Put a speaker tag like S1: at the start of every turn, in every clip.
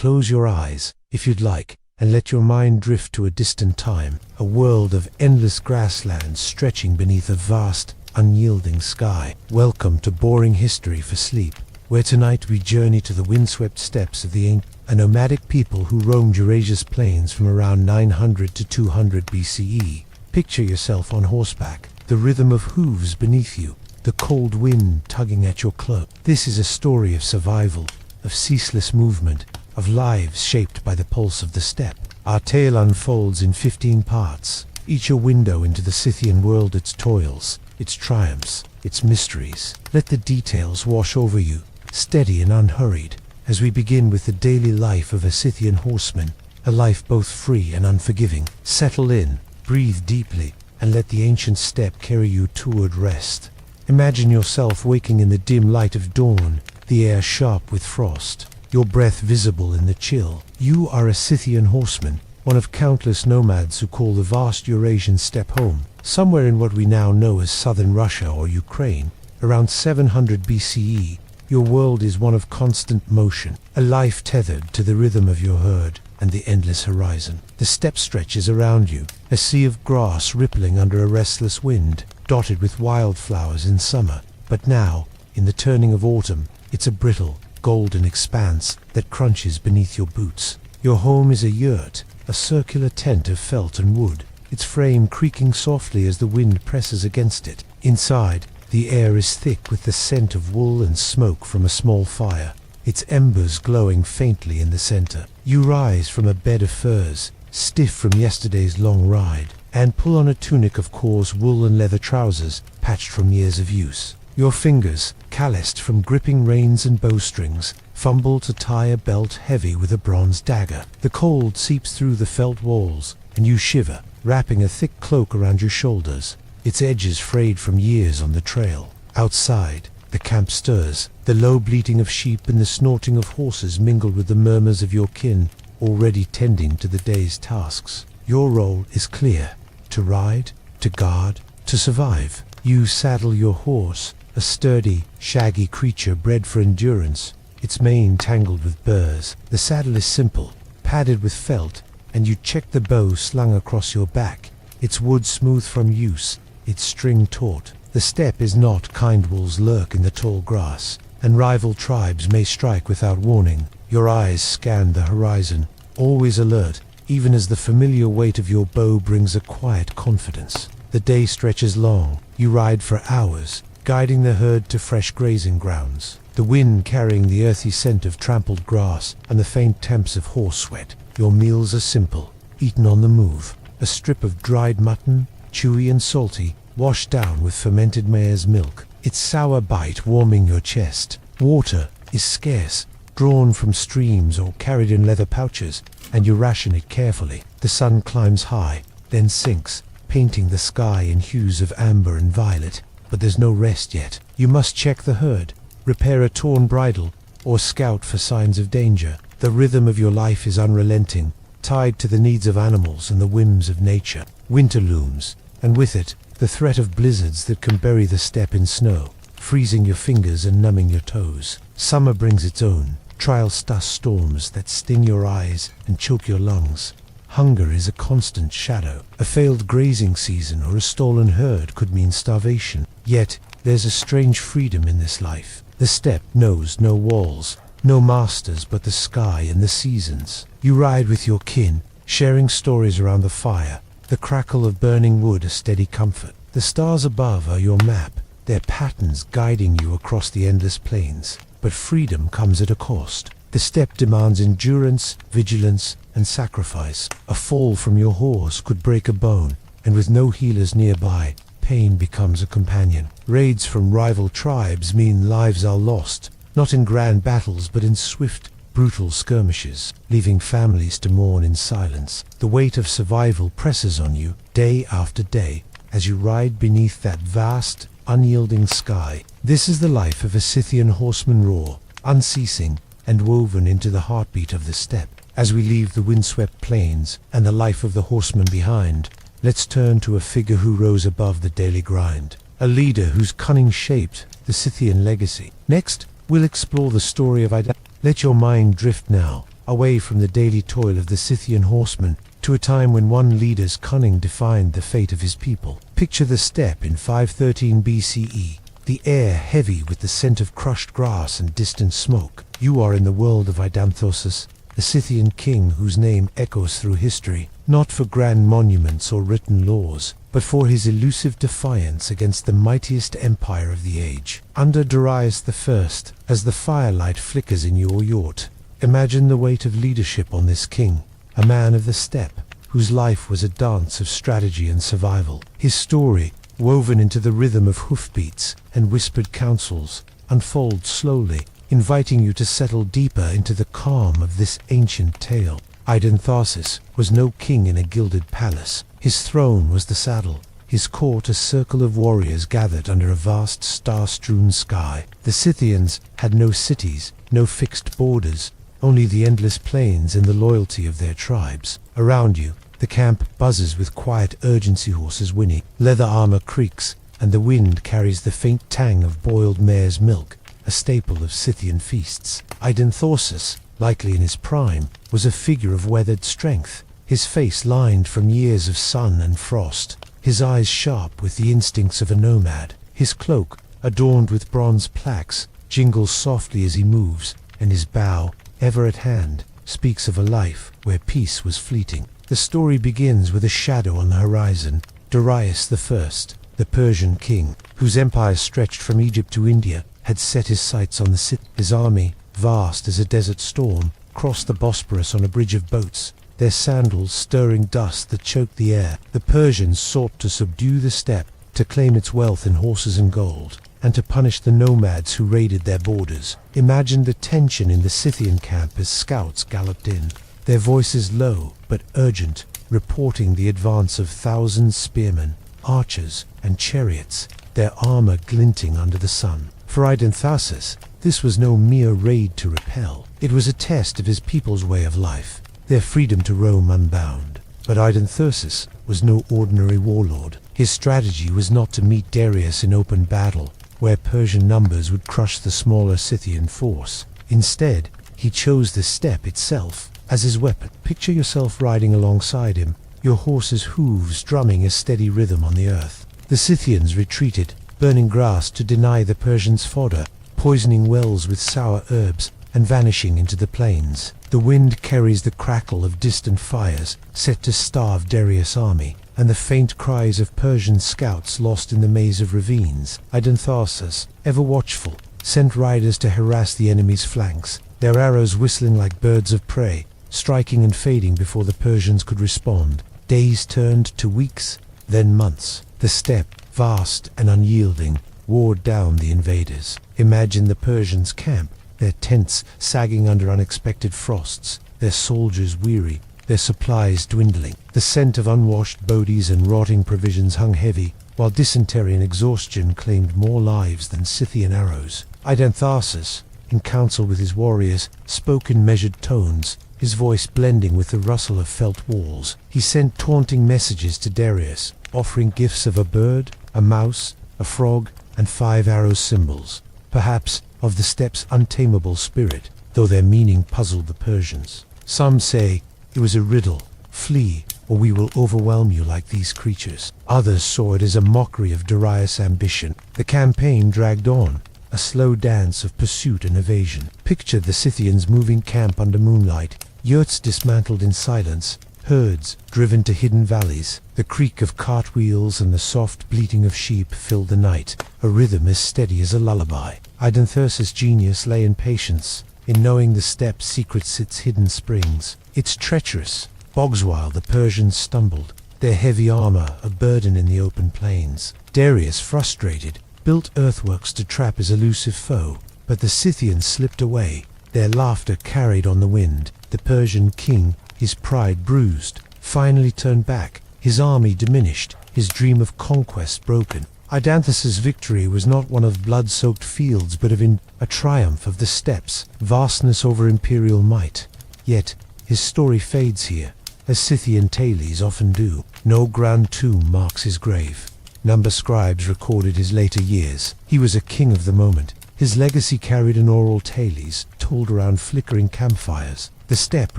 S1: Close your eyes, if you'd like, and let your mind drift to a distant time, a world of endless grasslands stretching beneath a vast, unyielding sky. Welcome to Boring History for Sleep, where tonight we journey to the windswept steppes of the ancient, a nomadic people who roamed Eurasia's plains from around 900 to 200 BCE. Picture yourself on horseback, the rhythm of hooves beneath you, the cold wind tugging at your cloak. This is a story of survival, of ceaseless movement, of lives shaped by the pulse of the steppe. Our tale unfolds in 15 parts, each a window into the Scythian world, its toils, its triumphs, its mysteries. Let the details wash over you, steady and unhurried, as we begin with the daily life of a Scythian horseman, a life both free and unforgiving. Settle in, breathe deeply, and let the ancient steppe carry you toward rest. Imagine yourself waking in the dim light of dawn, the air sharp with frost, your breath visible in the chill. You are a Scythian horseman, one of countless nomads who call the vast Eurasian steppe home. Somewhere in what we now know as southern Russia or Ukraine, around 700 BCE, your world is one of constant motion, a life tethered to the rhythm of your herd and the endless horizon. The steppe stretches around you, a sea of grass rippling under a restless wind, dotted with wildflowers in summer. But now, in the turning of autumn, it's a brittle, golden expanse that crunches beneath your boots. Your home is a yurt, a circular tent of felt and wood, its frame creaking softly as the wind presses against it. Inside, the air is thick with the scent of wool and smoke from a small fire, its embers glowing faintly in the center. You rise from a bed of furs, stiff from yesterday's long ride, and pull on a tunic of coarse wool and leather trousers, patched from years of use. Your fingers, calloused from gripping reins and bowstrings, fumble to tie a belt heavy with a bronze dagger. The cold seeps through the felt walls, and you shiver, wrapping a thick cloak around your shoulders, its edges frayed from years on the trail. Outside, the camp stirs, the low bleating of sheep and the snorting of horses mingled with the murmurs of your kin, already tending to the day's tasks. Your role is clear: to ride, to guard, to survive. You saddle your horse, a sturdy, shaggy creature bred for endurance, its mane tangled with burrs. The saddle is simple, padded with felt, and you check the bow slung across your back, its wood smooth from use, its string taut. The steppe is not kind. Wolves lurk in the tall grass, and rival tribes may strike without warning. Your eyes scan the horizon, always alert, even as the familiar weight of your bow brings a quiet confidence. The day stretches long. You ride for hours, guiding the herd to fresh grazing grounds, the wind carrying the earthy scent of trampled grass and the faint temps of horse sweat. Your meals are simple, eaten on the move: a strip of dried mutton, chewy and salty, washed down with fermented mare's milk, its sour bite warming your chest. Water is scarce, drawn from streams or carried in leather pouches, and you ration it carefully. The sun climbs high, then sinks, painting the sky in hues of amber and violet. But there's no rest yet. You must check the herd, repair a torn bridle, or scout for signs of danger. The rhythm of your life is unrelenting, tied to the needs of animals and the whims of nature. Winter looms, and with it, the threat of blizzards that can bury the steppe in snow, freezing your fingers and numbing your toes. Summer brings its own, trial dust storms that sting your eyes and choke your lungs. Hunger is a constant shadow. A failed grazing season or a stolen herd could mean starvation. Yet, there's a strange freedom in this life. The steppe knows no walls, no masters but the sky and the seasons. You ride with your kin, sharing stories around the fire, the crackle of burning wood a steady comfort. The stars above are your map, their patterns guiding you across the endless plains. But freedom comes at a cost. The steppe demands endurance, vigilance, and sacrifice. A fall from your horse could break a bone, and with no healers nearby, pain becomes a companion. Raids from rival tribes mean lives are lost, not in grand battles but in swift, brutal skirmishes, leaving families to mourn in silence. The weight of survival presses on you, day after day, as you ride beneath that vast, unyielding sky. This is the life of a Scythian horseman, raw, unceasing, and woven into the heartbeat of the steppe. As we leave the windswept plains and the life of the horseman behind, let's turn to a figure who rose above the daily grind, a leader whose cunning shaped the Scythian legacy. Next, we'll explore the story of identity. Let your mind drift now, away from the daily toil of the Scythian Horseman, to a time when one leader's cunning defined the fate of his people. Picture the steppe in 513 BCE, the air heavy with the scent of crushed grass and distant smoke. You are in the world of Idanthossus, a Scythian king whose name echoes through history, not for grand monuments or written laws, but for his elusive defiance against the mightiest empire of the age. Under Darius I, as the firelight flickers in your yacht, imagine the weight of leadership on this king, a man of the steppe, whose life was a dance of strategy and survival. His story, woven into the rhythm of hoofbeats and whispered counsels, unfolds slowly, inviting you to settle deeper into the calm of this ancient tale. Idanthossus was no king in a gilded palace. His throne was the saddle, his court a circle of warriors gathered under a vast star-strewn sky. The Scythians had no cities, no fixed borders, only the endless plains and the loyalty of their tribes. Around you, the camp buzzes with quiet urgency, horses whinny, leather armor creaks, and the wind carries the faint tang of boiled mare's milk, a staple of Scythian feasts. Idanthossus, likely in his prime, was a figure of weathered strength, his face lined from years of sun and frost, his eyes sharp with the instincts of a nomad. His cloak, adorned with bronze plaques, jingles softly as he moves, and his bow, ever at hand, speaks of a life where peace was fleeting. The story begins with a shadow on the horizon. Darius I, the Persian king, whose empire stretched from Egypt to India, had set his sights on the Scyth. His army, vast as a desert storm, crossed the Bosporus on a bridge of boats, their sandals stirring dust that choked the air. The Persians sought to subdue the steppe, to claim its wealth in horses and gold, and to punish the nomads who raided their borders. Imagine the tension in the Scythian camp as scouts galloped in, their voices low but urgent, reporting the advance of thousands spearmen, archers, and chariots, their armor glinting under the sun. For Idanthossus, this was no mere raid to repel. It was a test of his people's way of life, their freedom to roam unbound. But Idanthossus was no ordinary warlord. His strategy was not to meet Darius in open battle, where Persian numbers would crush the smaller Scythian force. Instead, he chose the steppe itself as his weapon. Picture yourself riding alongside him, your horse's hooves drumming a steady rhythm on the earth. The Scythians retreated, burning grass to deny the Persians fodder, poisoning wells with sour herbs, and vanishing into the plains. The wind carries the crackle of distant fires, set to starve Darius' army, and the faint cries of Persian scouts lost in the maze of ravines. Idanthossus, ever watchful, sent riders to harass the enemy's flanks, their arrows whistling like birds of prey, striking and fading before the Persians could respond. Days turned to weeks, then months. The steppe, vast and unyielding, wore down the invaders. Imagine the Persians' camp, their tents sagging under unexpected frosts, their soldiers weary, their supplies dwindling. The scent of unwashed bodies and rotting provisions hung heavy, while dysentery and exhaustion claimed more lives than Scythian arrows. Idanthossus, in council with his warriors, spoke in measured tones, his voice blending with the rustle of felt walls. He sent taunting messages to Darius, offering gifts of a bird, a mouse, a frog, and 5 arrow symbols, perhaps of the steppe's untamable spirit, though their meaning puzzled the Persians. Some say it was a riddle: flee, or we will overwhelm you like these creatures. Others saw it as a mockery of Darius' ambition. The campaign dragged on, a slow dance of pursuit and evasion. Picture the Scythians moving camp under moonlight, yurts dismantled in silence, herds driven to hidden valleys. The creak of cartwheels and the soft bleating of sheep filled the night, a rhythm as steady as a lullaby. Idanthossus' genius lay in patience, in knowing the steppe's secrets, its hidden springs. It's treacherous, bogs while the Persians stumbled, their heavy armor a burden in the open plains. Darius, frustrated, built earthworks to trap his elusive foe, but the Scythians slipped away, their laughter carried on the wind. The Persian king, his pride bruised, finally turned back, his army diminished, his dream of conquest broken. Idanthossus' victory was not one of blood-soaked fields, but of a triumph of the steppes, vastness over imperial might. Yet his story fades here, as Scythian tales often do. No grand tomb marks his grave. Number scribes recorded his later years. He was a king of the moment. His legacy carried an oral tales, told around flickering campfires. The steppe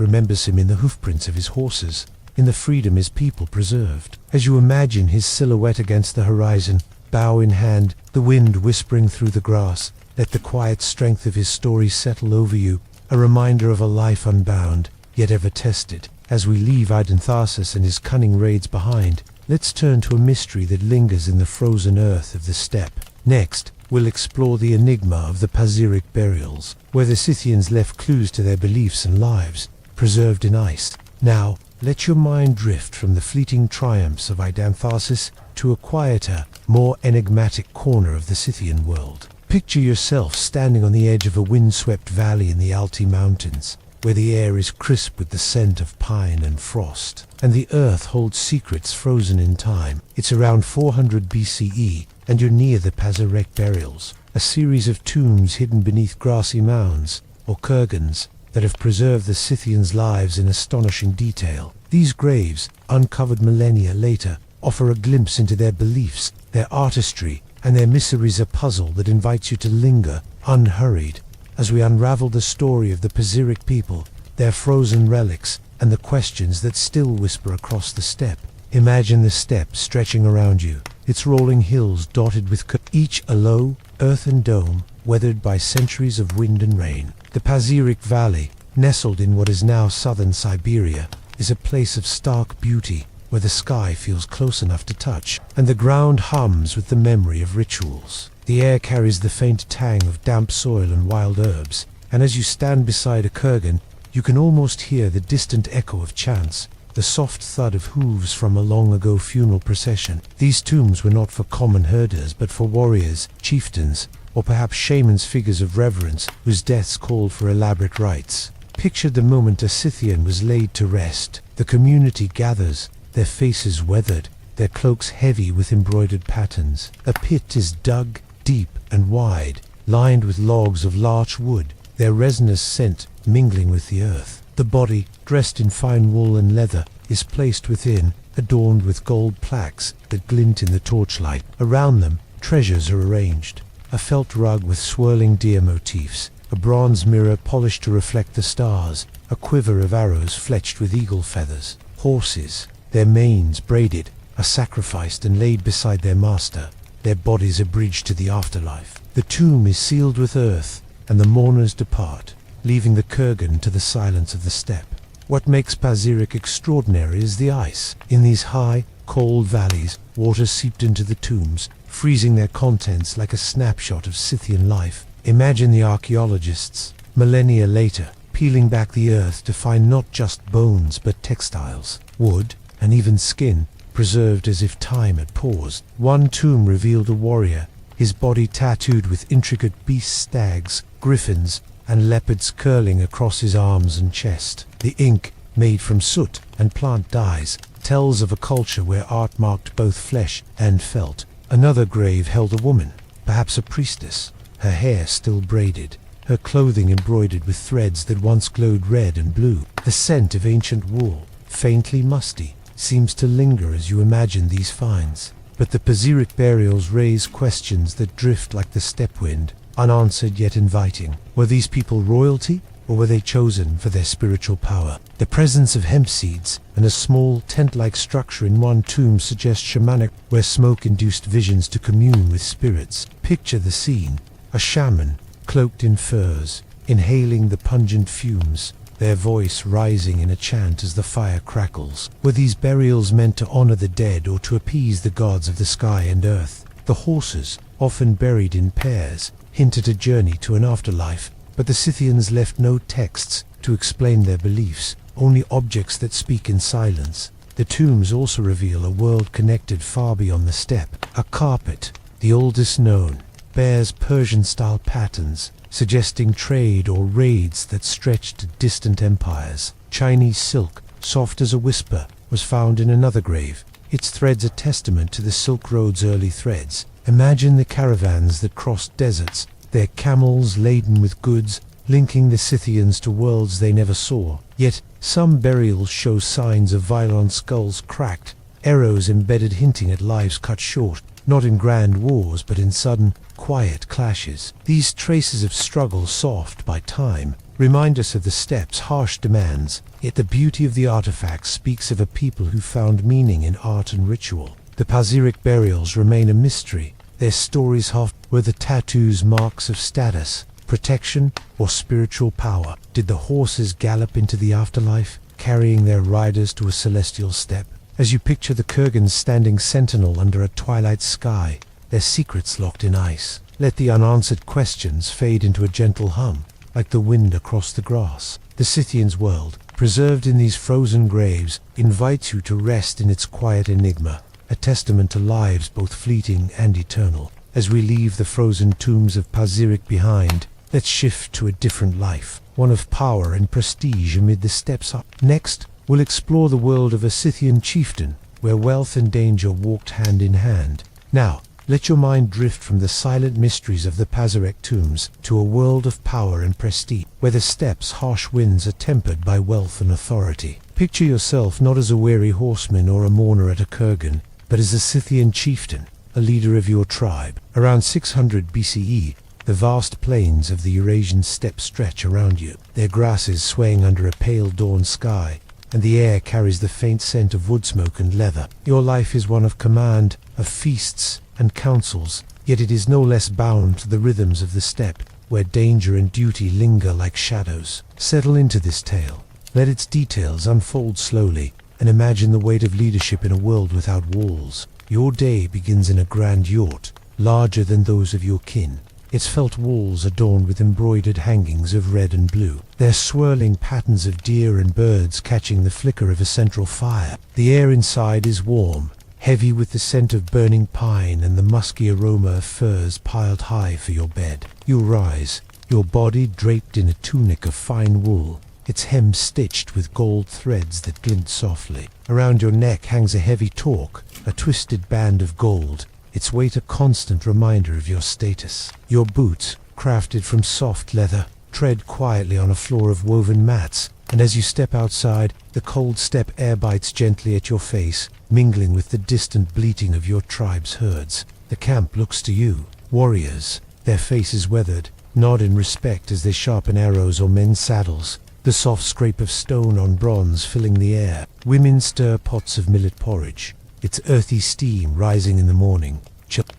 S1: remembers him in the hoofprints of his horses, in the freedom his people preserved. As you imagine his silhouette against the horizon, bow in hand, the wind whispering through the grass, let the quiet strength of his story settle over you, a reminder of a life unbound, yet ever tested. As we leave Identhasis and his cunning raids behind, let's turn to a mystery that lingers in the frozen earth of the steppe. Next, we'll explore the enigma of the Paziric burials, where the Scythians left clues to their beliefs and lives, preserved in ice. Now, let your mind drift from the fleeting triumphs of Identhasis to a quieter, more enigmatic corner of the Scythian world. Picture yourself standing on the edge of a windswept valley in the Alti Mountains, where the air is crisp with the scent of pine and frost, and the earth holds secrets frozen in time. It's around 400 BCE, and you're near the Paziric burials, a series of tombs hidden beneath grassy mounds, or kurgans, that have preserved the Scythians' lives in astonishing detail. These graves, uncovered millennia later, offer a glimpse into their beliefs, their artistry, and their miseries, a puzzle that invites you to linger, unhurried, as we unravel the story of the Paziric people, their frozen relics, and the questions that still whisper across the steppe. Imagine the steppe stretching around you, its rolling hills dotted with each a low, earthen dome, weathered by centuries of wind and rain. The Paziric Valley, nestled in what is now southern Siberia, is a place of stark beauty, where the sky feels close enough to touch, and the ground hums with the memory of rituals. The air carries the faint tang of damp soil and wild herbs, and as you stand beside a kurgan, you can almost hear the distant echo of chants, the soft thud of hooves from a long-ago funeral procession. These tombs were not for common herders, but for warriors, chieftains, or perhaps shamans, figures of reverence, whose deaths called for elaborate rites. Picture the moment a Scythian was laid to rest. The community gathers, their faces weathered, their cloaks heavy with embroidered patterns. A pit is dug deep and wide, lined with logs of larch wood, their resinous scent mingling with the earth. The body, dressed in fine wool and leather, is placed within, adorned with gold plaques that glint in the torchlight. Around them, treasures are arranged. A felt rug with swirling deer motifs, a bronze mirror polished to reflect the stars, a quiver of arrows fletched with eagle feathers. Horses, their manes braided, are sacrificed and laid beside their master, their bodies a bridge to the afterlife. The tomb is sealed with earth, and the mourners depart, leaving the kurgan to the silence of the steppe. What makes Paziric extraordinary is the ice. In these high, cold valleys, water seeped into the tombs, freezing their contents like a snapshot of Scythian life. Imagine the archaeologists, millennia later, peeling back the earth to find not just bones but textiles, wood, and even skin, preserved as if time had paused. One tomb revealed a warrior, his body tattooed with intricate beast stags, griffins, and leopards curling across his arms and chest. The ink, made from soot and plant dyes, tells of a culture where art marked both flesh and felt. Another grave held a woman, perhaps a priestess, her hair still braided, her clothing embroidered with threads that once glowed red and blue. The scent of ancient wool, faintly musty, seems to linger as you imagine these finds. But the Paziric burials raise questions that drift like the steppe wind, unanswered yet inviting. Were these people royalty, or were they chosen for their spiritual power? The presence of hemp seeds and a small tent-like structure in one tomb suggests shamanic, where smoke induced visions to commune with spirits. Picture the scene: a shaman, cloaked in furs, inhaling the pungent fumes, their voice rising in a chant as the fire crackles. Were these burials meant to honor the dead or to appease the gods of the sky and earth? The horses, often buried in pairs, hint at a journey to an afterlife, but the Scythians left no texts to explain their beliefs, only objects that speak in silence. The tombs also reveal a world connected far beyond the steppe. A carpet, the oldest known, bears Persian-style patterns, suggesting trade or raids that stretched to distant empires. Chinese silk, soft as a whisper, was found in another grave, its threads a testament to the Silk Road's early threads. Imagine the caravans that crossed deserts, their camels laden with goods, linking the Scythians to worlds they never saw. Yet, some burials show signs of violent skulls cracked, arrows embedded hinting at lives cut short, not in grand wars but in sudden, quiet clashes. These traces of struggle soft by time remind us of the steppes' harsh demands, yet the beauty of the artifacts speaks of a people who found meaning in art and ritual. The Pazyryk burials remain a mystery, their stories were the tattoos marks of status, protection, or spiritual power. Did the horses gallop into the afterlife, carrying their riders to a celestial steppe? As you picture the Kurgans standing sentinel under a twilight sky, their secrets locked in ice, let the unanswered questions fade into a gentle hum, like the wind across the grass. The Scythian's world, preserved in these frozen graves, invites you to rest in its quiet enigma, a testament to lives both fleeting and eternal. As we leave the frozen tombs of Pazyryk behind, let's shift to a different life, one of power and prestige amid the steppes. Next, we'll explore the world of a Scythian chieftain, where wealth and danger walked hand in hand. Now, let your mind drift from the silent mysteries of the Pazyryk tombs to a world of power and prestige, where the steppes' harsh winds are tempered by wealth and authority. Picture yourself not as a weary horseman or a mourner at a kurgan, but as a Scythian chieftain, a leader of your tribe. Around 600 BCE, the vast plains of the Eurasian steppe stretch around you, their grasses swaying under a pale dawn sky, and the air carries the faint scent of wood smoke and leather. Your life is one of command, of feasts and councils, yet it is no less bound to the rhythms of the steppe, where danger and duty linger like shadows. Settle into this tale. Let its details unfold slowly, and imagine the weight of leadership in a world without walls. Your day begins in a grand yacht, larger than those of your kin, its felt walls adorned with embroidered hangings of red and blue, their swirling patterns of deer and birds catching the flicker of a central fire. The air inside is warm, heavy with the scent of burning pine and the musky aroma of furs piled high for your bed. You rise, your body draped in a tunic of fine wool, its hem stitched with gold threads that glint softly. Around your neck hangs a heavy torque, a twisted band of gold, its weight a constant reminder of your status. Your boots, crafted from soft leather, tread quietly on a floor of woven mats, and as you step outside, the cold steppe air bites gently at your face, mingling with the distant bleating of your tribe's herds. The camp looks to you, warriors, their faces weathered, nod in respect as they sharpen arrows or mend saddles, the soft scrape of stone on bronze filling the air. Women stir pots of millet porridge, its earthy steam rising in the morning,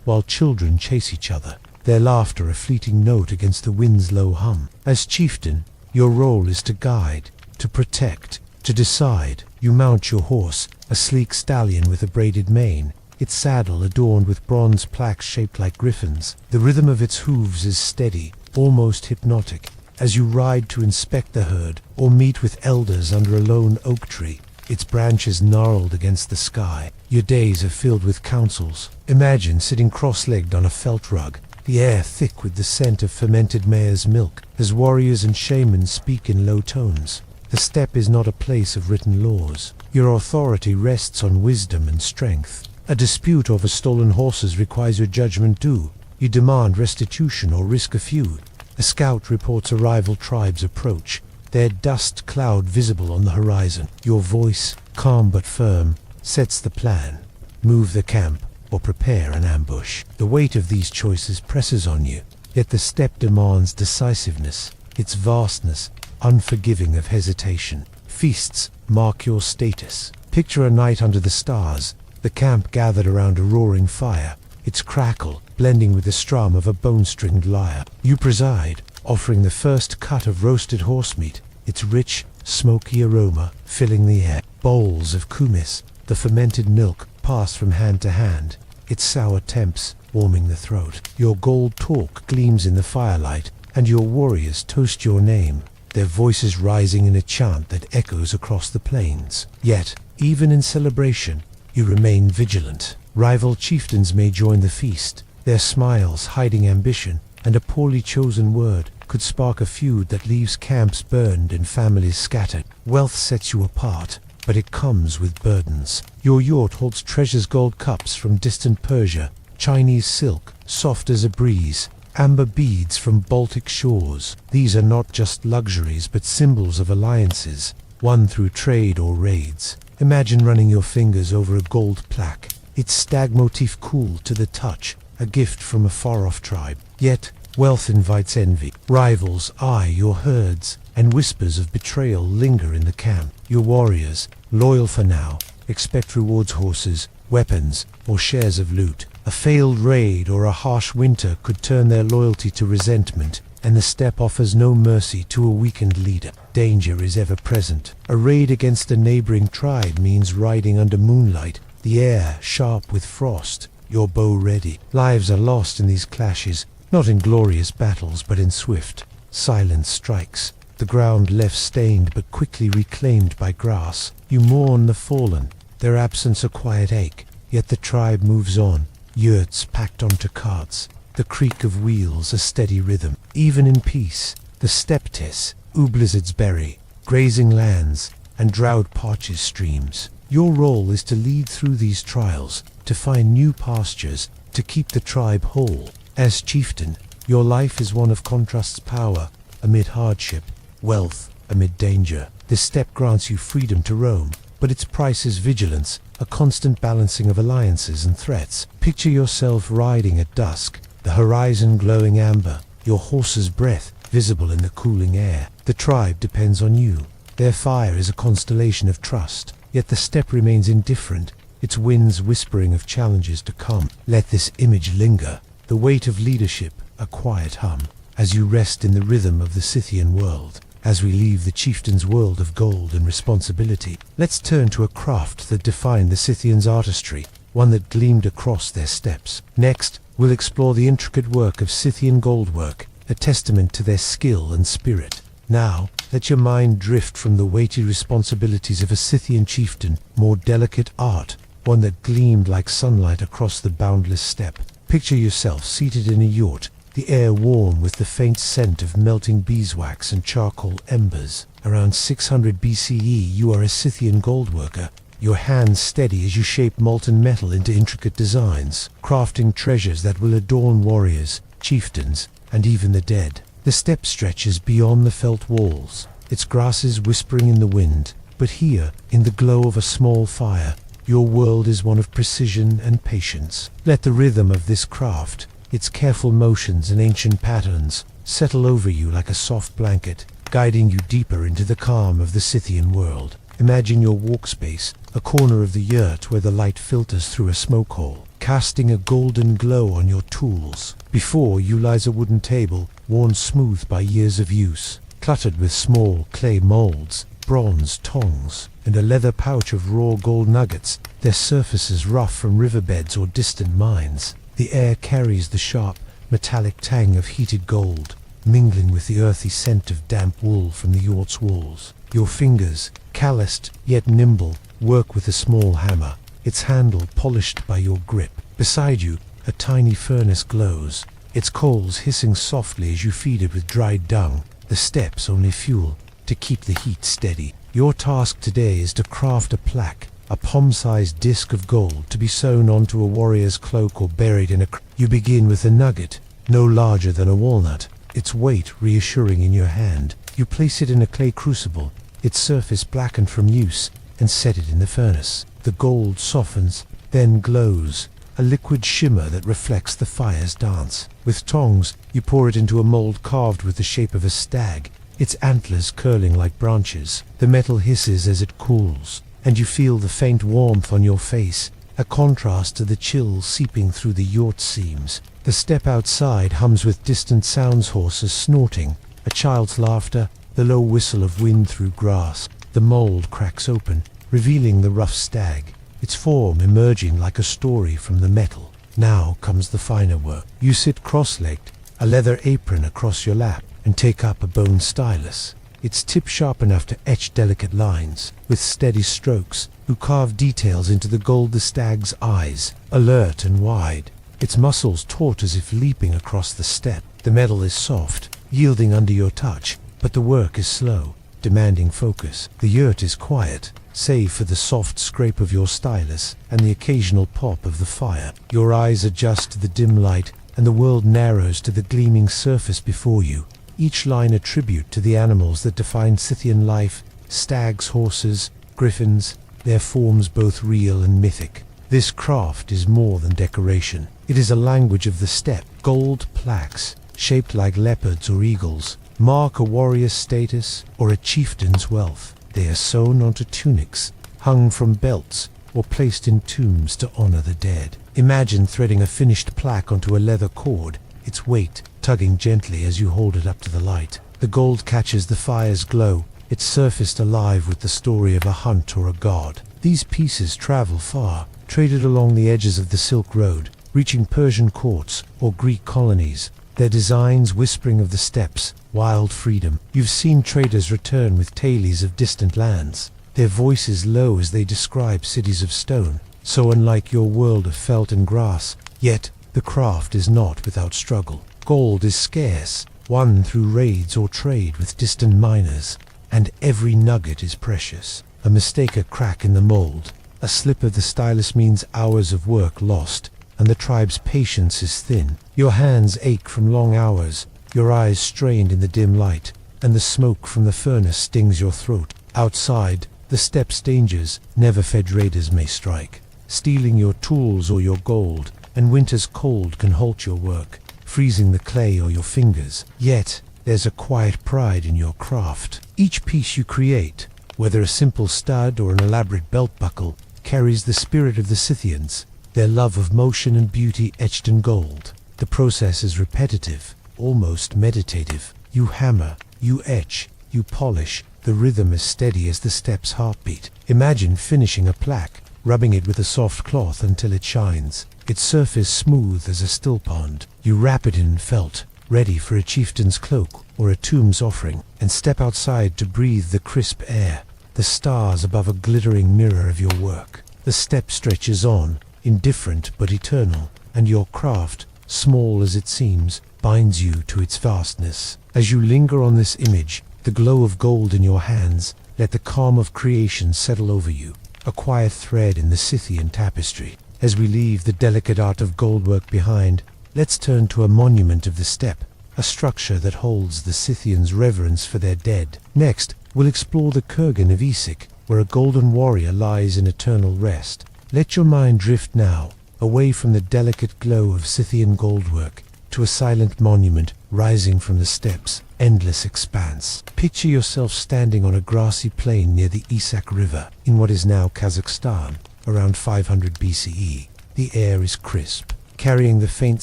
S1: while children chase each other, their laughter a fleeting note against the wind's low hum. As chieftain, your role is to guide, to protect, to decide. You mount your horse, a sleek stallion with a braided mane, its saddle adorned with bronze plaques shaped like griffins. The rhythm of its hooves is steady, almost hypnotic. As you ride to inspect the herd, or meet with elders under a lone oak tree, its branches gnarled against the sky, your days are filled with councils. Imagine sitting cross-legged on a felt rug, the air thick with the scent of fermented mare's milk, as warriors and shamans speak in low tones. The steppe is not a place of written laws. Your authority rests on wisdom and strength. A dispute over stolen horses requires your judgment too. You demand restitution or risk a feud. A scout reports a rival tribe's approach, their dust cloud visible on the horizon. Your voice, calm but firm, sets the plan. Move the camp, or prepare an ambush. The weight of these choices presses on you, yet the steppe demands decisiveness, its vastness unforgiving of hesitation. Feasts mark your status. Picture a night under the stars, the camp gathered around a roaring fire, its crackle blending with the strum of a bone-stringed lyre. You preside, offering the first cut of roasted horse meat, its rich, smoky aroma filling the air. Bowls of kumis, the fermented milk, pass from hand to hand, its sour temps warming the throat. Your gold torque gleams in the firelight, and your warriors toast your name, their voices rising in a chant that echoes across the plains. Yet, even in celebration, you remain vigilant. Rival chieftains may join the feast, their smiles hiding ambition, and a poorly chosen word could spark a feud that leaves camps burned and families scattered. Wealth sets you apart, but it comes with burdens. Your yacht holds treasures, gold cups from distant Persia, Chinese silk, soft as a breeze, amber beads from Baltic shores. These are not just luxuries but symbols of alliances, won through trade or raids. Imagine running your fingers over a gold plaque, its stag motif cool to the touch, a gift from a far-off tribe. Yet, wealth invites envy. Rivals eye your herds, and whispers of betrayal linger in the camp. Your warriors, loyal for now, expect rewards, horses, weapons, or shares of loot. A failed raid or a harsh winter could turn their loyalty to resentment, and the steppe offers no mercy to a weakened leader. Danger is ever present. A raid against a neighboring tribe means riding under moonlight, the air sharp with frost, your bow ready. Lives are lost in these clashes, not in glorious battles but in swift, silent strikes. The ground left stained but quickly reclaimed by grass. You mourn the fallen, their absence a quiet ache, yet the tribe moves on, yurts packed onto carts, the creak of wheels a steady rhythm. Even in peace, the steppes, blizzards bury, grazing lands, and drought parches streams. Your role is to lead through these trials, to find new pastures, to keep the tribe whole. As chieftain, your life is one of contrasts: power amid hardship, wealth amid danger. The steppe grants you freedom to roam, but its price is vigilance, a constant balancing of alliances and threats. Picture yourself riding at dusk, the horizon glowing amber, your horse's breath visible in the cooling air. The tribe depends on you. Their fire is a constellation of trust, yet the steppe remains indifferent, its winds whispering of challenges to come. Let this image linger, the weight of leadership a quiet hum, as you rest in the rhythm of the Scythian world. As we leave the chieftain's world of gold and responsibility, let's turn to a craft that defined the Scythians' artistry, one that gleamed across their steppes. Next, we'll explore the intricate work of Scythian goldwork, a testament to their skill and spirit. Now, let your mind drift from the weighty responsibilities of a Scythian chieftain, more delicate art, one that gleamed like sunlight across the boundless steppe. Picture yourself seated in a yurt, the air warm with the faint scent of melting beeswax and charcoal embers. Around 600 BCE, you are a Scythian goldworker, your hands steady as you shape molten metal into intricate designs, crafting treasures that will adorn warriors, chieftains, and even the dead. The steppe stretches beyond the felt walls, its grasses whispering in the wind, but here, in the glow of a small fire, your world is one of precision and patience. Let the rhythm of this craft, its careful motions and ancient patterns, settle over you like a soft blanket, guiding you deeper into the calm of the Scythian world. Imagine your walkspace, a corner of the yurt where the light filters through a smoke hole, casting a golden glow on your tools. Before you lies a wooden table, worn smooth by years of use, cluttered with small clay molds, bronze tongs, and a leather pouch of raw gold nuggets, their surfaces rough from riverbeds or distant mines. The air carries the sharp, metallic tang of heated gold, mingling with the earthy scent of damp wool from the yurt's walls. Your fingers, calloused yet nimble, work with a small hammer, its handle polished by your grip. Beside you, a tiny furnace glows, its coals hissing softly as you feed it with dried dung, the steppes only fuel to keep the heat steady. Your task today is to craft a plaque, a palm-sized disc of gold to be sewn onto a warrior's cloak or buried in a You begin with a nugget, no larger than a walnut, its weight reassuring in your hand. You place it in a clay crucible, its surface blackened from use, and set it in the furnace. The gold softens, then glows, a liquid shimmer that reflects the fire's dance. With tongs, you pour it into a mold carved with the shape of a stag, its antlers curling like branches. The metal hisses as it cools, and you feel the faint warmth on your face, a contrast to the chill seeping through the yurt seams. The steppe outside hums with distant sounds, horses snorting, a child's laughter, the low whistle of wind through grass. The mold cracks open, revealing the rough stag, its form emerging like a story from the metal. Now comes the finer work. You sit cross-legged, a leather apron across your lap, and take up a bone stylus, its tip sharp enough to etch delicate lines. With steady strokes, you carve details into the gold. The stag's eyes, alert and wide, its muscles taut as if leaping across the steppe. The metal is soft, yielding under your touch, but the work is slow, demanding focus. The yurt is quiet, save for the soft scrape of your stylus and the occasional pop of the fire. Your eyes adjust to the dim light, and the world narrows to the gleaming surface before you, each line a tribute to the animals that define Scythian life: stags, horses, griffins, their forms both real and mythic. This craft is more than decoration. It is a language of the steppe. Gold plaques, shaped like leopards or eagles, mark a warrior's status or a chieftain's wealth. They are sewn onto tunics, hung from belts, or placed in tombs to honor the dead. Imagine threading a finished plaque onto a leather cord, its weight tugging gently as you hold it up to the light. The gold catches the fire's glow, its surface alive with the story of a hunt or a god. These pieces travel far, traded along the edges of the Silk Road, reaching Persian courts or Greek colonies, their designs whispering of the steppes, wild freedom. You've seen traders return with tales of distant lands, their voices low as they describe cities of stone, so unlike your world of felt and grass. Yet the craft is not without struggle. Gold is scarce, won through raids or trade with distant miners, and every nugget is precious. A mistake, a crack in the mold, a slip of the stylus means hours of work lost, and the tribe's patience is thin. Your hands ache from long hours, your eyes strained in the dim light, and the smoke from the furnace stings your throat. Outside, the steppes dangers never-fed raiders may strike, stealing your tools or your gold, and winter's cold can halt your work, freezing the clay or your fingers. Yet, there's a quiet pride in your craft. Each piece you create, whether a simple stud or an elaborate belt buckle, carries the spirit of the Scythians, their love of motion and beauty etched in gold. The process is repetitive, almost meditative. You hammer, you etch, you polish, the rhythm as steady as the steppes' heartbeat. Imagine finishing a plaque, rubbing it with a soft cloth until it shines, its surface smooth as a still pond. You wrap it in felt, ready for a chieftain's cloak or a tomb's offering, and step outside to breathe the crisp air, the stars above a glittering mirror of your work. The steppe stretches on, indifferent but eternal, and your craft, small as it seems, binds you to its vastness. As you linger on this image, the glow of gold in your hands, let the calm of creation settle over you, a quiet thread in the Scythian tapestry. As we leave the delicate art of goldwork behind, let's turn to a monument of the steppe, a structure that holds the Scythians' reverence for their dead. Next, we'll explore the kurgan of Esek, where a golden warrior lies in eternal rest. Let your mind drift now, away from the delicate glow of Scythian goldwork, to a silent monument rising from the steppes' endless expanse. Picture yourself standing on a grassy plain near the Isak River, in what is now Kazakhstan, around 500 BCE. The air is crisp, carrying the faint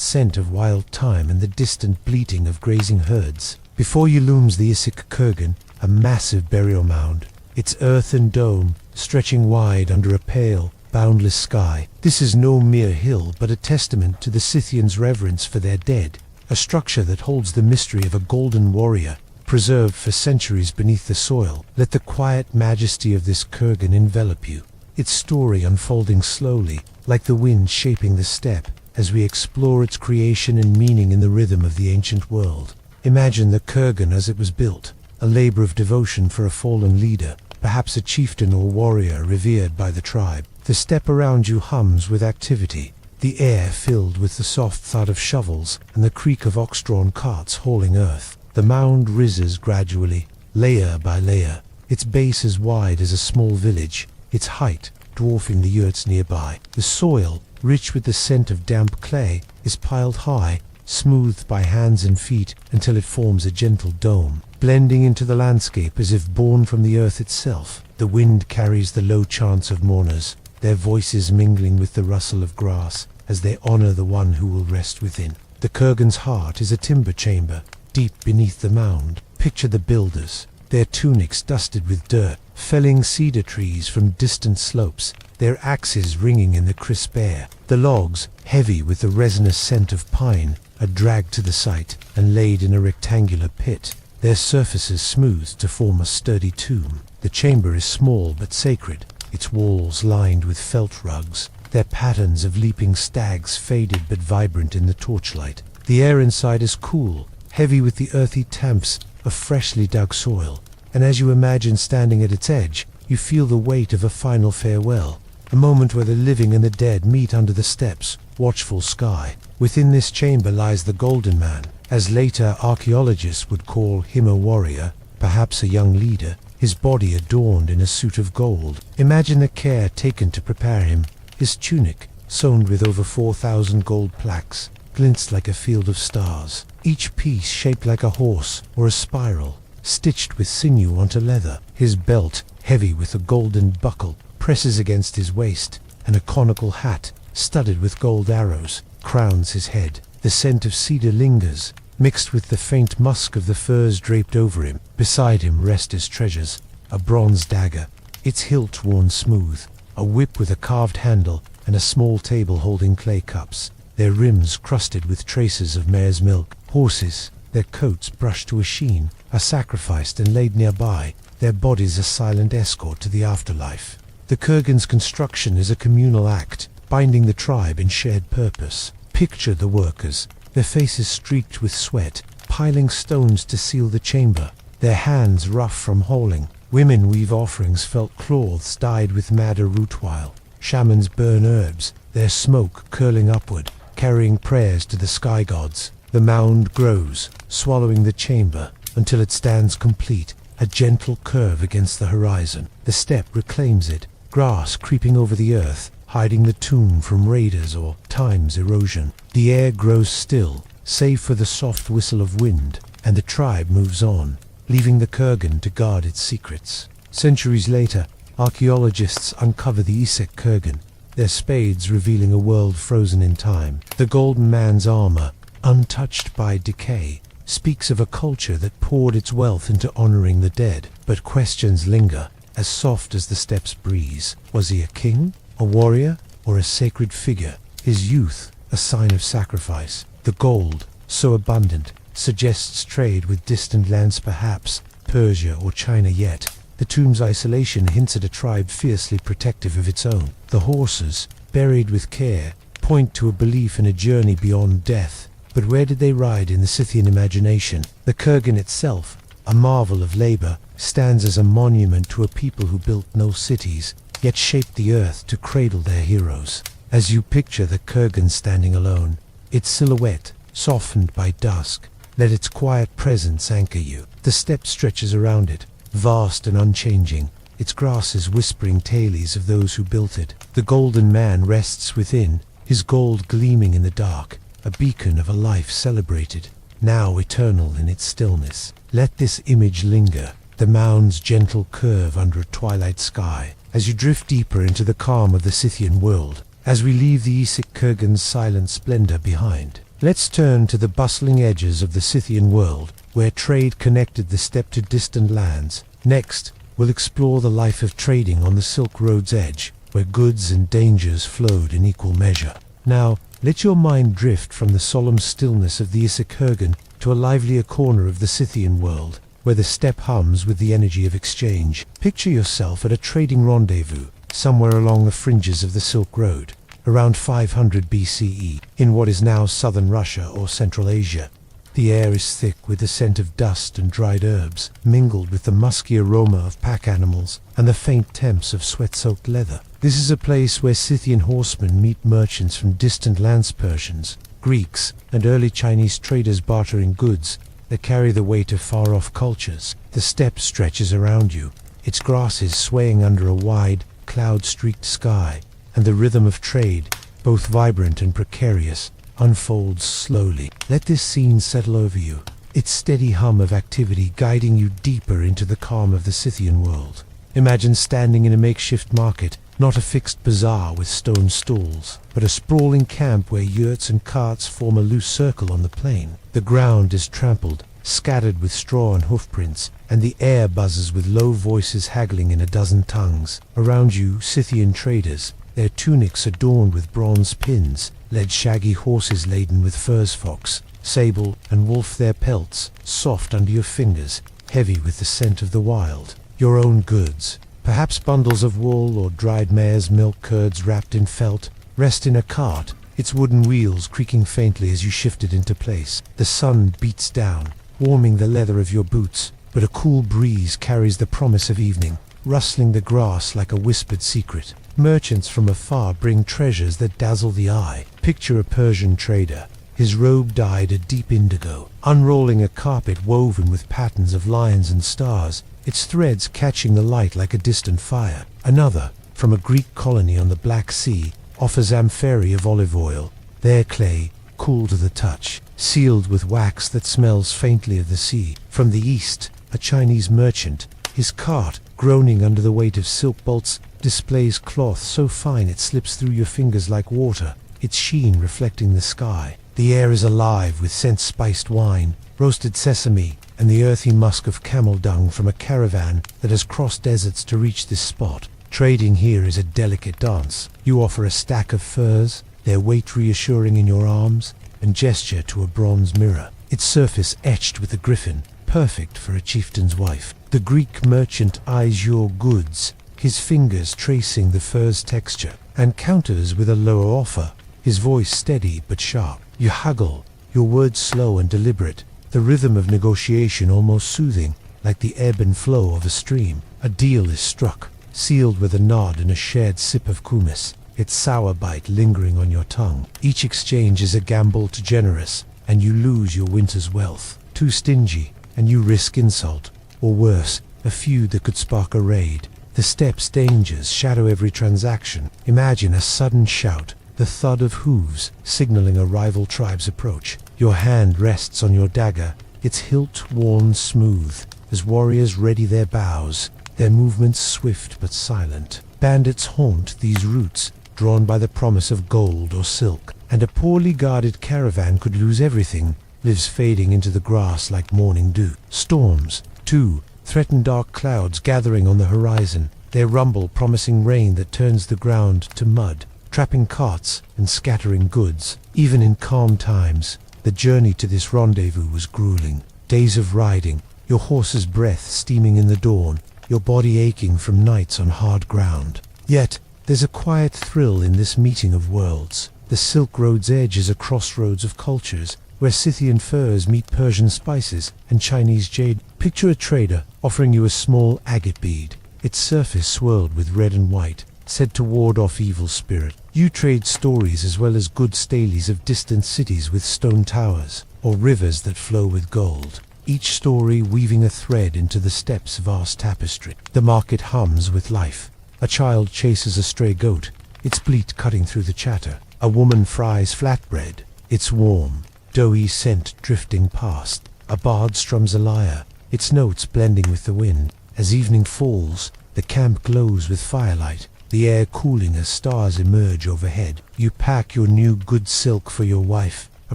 S1: scent of wild thyme and the distant bleating of grazing herds. Before you looms the Issyk kurgan, a massive burial mound, its earthen dome stretching wide under a pale, boundless sky. This is no mere hill, but a testament to the Scythians' reverence for their dead, a structure that holds the mystery of a golden warrior, preserved for centuries beneath the soil. Let the quiet majesty of this kurgan envelop you, its story unfolding slowly, like the wind shaping the steppe, as we explore its creation and meaning in the rhythm of the ancient world. Imagine the kurgan as it was built, a labor of devotion for a fallen leader, perhaps a chieftain or warrior revered by the tribe. The steppe around you hums with activity, the air filled with the soft thud of shovels and the creak of ox-drawn carts hauling earth. The mound rises gradually, layer by layer, its base as wide as a small village, its height dwarfing the yurts nearby. The soil, rich with the scent of damp clay, is piled high, smoothed by hands and feet until it forms a gentle dome, blending into the landscape as if born from the earth itself. The wind carries the low chants of mourners, their voices mingling with the rustle of grass as they honor the one who will rest within. The kurgan's heart is a timber chamber, deep beneath the mound. Picture the builders, their tunics dusted with dirt, felling cedar trees from distant slopes, their axes ringing in the crisp air. The logs, heavy with the resinous scent of pine, are dragged to the site and laid in a rectangular pit, their surfaces smoothed to form a sturdy tomb. The chamber is small but sacred, its walls lined with felt rugs, their patterns of leaping stags faded but vibrant in the torchlight. The air inside is cool, heavy with the earthy temps of freshly dug soil, and as you imagine standing at its edge, you feel the weight of a final farewell, a moment where the living and the dead meet under the steppes' watchful sky. Within this chamber lies the Golden Man, as later archaeologists would call him, a warrior, perhaps a young leader, his body adorned in a suit of gold. Imagine the care taken to prepare him. His tunic, sewn with over 4,000 gold plaques, glints like a field of stars, each piece shaped like a horse or a spiral, stitched with sinew onto leather. His belt, heavy with a golden buckle, presses against his waist, and a conical hat, studded with gold arrows, crowns his head. The scent of cedar lingers, mixed with the faint musk of the furs draped over him. Beside him rest his treasures, a bronze dagger, its hilt worn smooth, a whip with a carved handle, and a small table holding clay cups, their rims crusted with traces of mare's milk. Horses, their coats brushed to a sheen, are sacrificed and laid nearby, their bodies a silent escort to the afterlife. The kurgan's construction is a communal act, binding the tribe in shared purpose. Picture the workers, their faces streaked with sweat, piling stones to seal the chamber, their hands rough from hauling. Women weave offerings, felt cloths dyed with madder rootwile. Shamans burn herbs, their smoke curling upward, carrying prayers to the sky gods. The mound grows, swallowing the chamber, until it stands complete, a gentle curve against the horizon. The steppe reclaims it, grass creeping over the earth, hiding the tomb from raiders or time's erosion. The air grows still, save for the soft whistle of wind, and the tribe moves on, leaving the kurgan to guard its secrets. Centuries later, archaeologists uncover the Isek kurgan, their spades revealing a world frozen in time. The golden man's armor, untouched by decay, speaks of a culture that poured its wealth into honoring the dead. But questions linger, as soft as the steppe's breeze. Was he a king, a warrior, or a sacred figure? His youth, a sign of sacrifice. The gold, so abundant, suggests trade with distant lands, perhaps Persia or China. Yet the tomb's isolation hints at a tribe fiercely protective of its own. The horses, buried with care, point to a belief in a journey beyond death. But where did they ride in the Scythian imagination? The kurgan itself, a marvel of labor, stands as a monument to a people who built no cities, yet shaped the earth to cradle their heroes. As you picture the kurgan standing alone, its silhouette, softened by dusk, let its quiet presence anchor you. The steppe stretches around it, vast and unchanging, its grasses whispering tales of those who built it. The golden man rests within, his gold gleaming in the dark, a beacon of a life celebrated, now eternal in its stillness. Let this image linger, the mound's gentle curve under a twilight sky, as you drift deeper into the calm of the Scythian world. As we leave the Isek kurgan's silent splendor behind, let's turn to the bustling edges of the Scythian world, where trade connected the steppe to distant lands. Next, we'll explore the life of trading on the Silk Road's edge, where goods and dangers flowed in equal measure. Now, let your mind drift from the solemn stillness of the Isek kurgan to a livelier corner of the Scythian world, where the steppe hums with the energy of exchange. Picture yourself at a trading rendezvous, somewhere along the fringes of the Silk Road, around 500 BCE, in what is now southern Russia or Central Asia. The air is thick with the scent of dust and dried herbs, mingled with the musky aroma of pack animals and the faint temps of sweat-soaked leather. This is a place where Scythian horsemen meet merchants from distant lands, Persians, Greeks, and early Chinese traders bartering goods that carry the weight of far-off cultures. The steppe stretches around you, its grasses swaying under a wide, cloud-streaked sky, and the rhythm of trade, both vibrant and precarious, unfolds slowly. Let this scene settle over you, its steady hum of activity guiding you deeper into the calm of the Scythian world. Imagine standing in a makeshift market, not a fixed bazaar with stone stalls, but a sprawling camp where yurts and carts form a loose circle on the plain. The ground is trampled, scattered with straw and hoofprints, and the air buzzes with low voices haggling in a dozen tongues. Around you, Scythian traders, their tunics adorned with bronze pins, led shaggy horses laden with furze fox, sable, and wolf, their pelts, soft under your fingers, heavy with the scent of the wild. Your own goods, perhaps bundles of wool or dried mare's milk curds wrapped in felt, rest in a cart, its wooden wheels creaking faintly as you shift it into place. The sun beats down, warming the leather of your boots, but a cool breeze carries the promise of evening, rustling the grass like a whispered secret. Merchants from afar bring treasures that dazzle the eye. Picture a Persian trader, his robe dyed a deep indigo, unrolling a carpet woven with patterns of lions and stars, its threads catching the light like a distant fire. Another, from a Greek colony on the Black Sea, offers amphorae of olive oil, their clay, cool to the touch, sealed with wax that smells faintly of the sea. From the east, a Chinese merchant, his cart, groaning under the weight of silk bolts, displays cloth so fine it slips through your fingers like water, its sheen reflecting the sky. The air is alive with scent-spiced wine, roasted sesame, and the earthy musk of camel dung from a caravan that has crossed deserts to reach this spot. Trading here is a delicate dance. You offer a stack of furs, their weight reassuring in your arms, and gesture to a bronze mirror, its surface etched with a griffin, perfect for a chieftain's wife. The Greek merchant eyes your goods, his fingers tracing the fur's texture, and counters with a lower offer, his voice steady but sharp. You haggle, your words slow and deliberate, the rhythm of negotiation almost soothing, like the ebb and flow of a stream. A deal is struck, sealed with a nod and a shared sip of kumis, its sour bite lingering on your tongue. Each exchange is a gamble too generous, and you lose your winter's wealth. Too stingy, and you risk insult, or worse, a feud that could spark a raid. The steppes' dangers shadow every transaction. Imagine a sudden shout, the thud of hooves signaling a rival tribe's approach. Your hand rests on your dagger, its hilt worn smooth, as warriors ready their bows, their movements swift but silent. Bandits haunt these routes, drawn by the promise of gold or silk, and a poorly guarded caravan could lose everything, lives fading into the grass like morning dew. Storms, too, threaten dark clouds gathering on the horizon, their rumble promising rain that turns the ground to mud, trapping carts and scattering goods. Even in calm times, the journey to this rendezvous was grueling. Days of riding, your horse's breath steaming in the dawn, your body aching from nights on hard ground. Yet, there's a quiet thrill in this meeting of worlds. The Silk Road's edge is a crossroads of cultures, where Scythian furs meet Persian spices and Chinese jade. Picture a trader offering you a small agate bead, its surface swirled with red and white, said to ward off evil spirit. You trade stories as well as good stales of distant cities with stone towers, or rivers that flow with gold, each story weaving a thread into the steppes' vast tapestry. The market hums with life. A child chases a stray goat, its bleat cutting through the chatter. A woman fries flatbread, its warm, doughy scent drifting past. A bard strums a lyre, its notes blending with the wind. As evening falls, the camp glows with firelight, the air cooling as stars emerge overhead. You pack your new good silk for your wife, a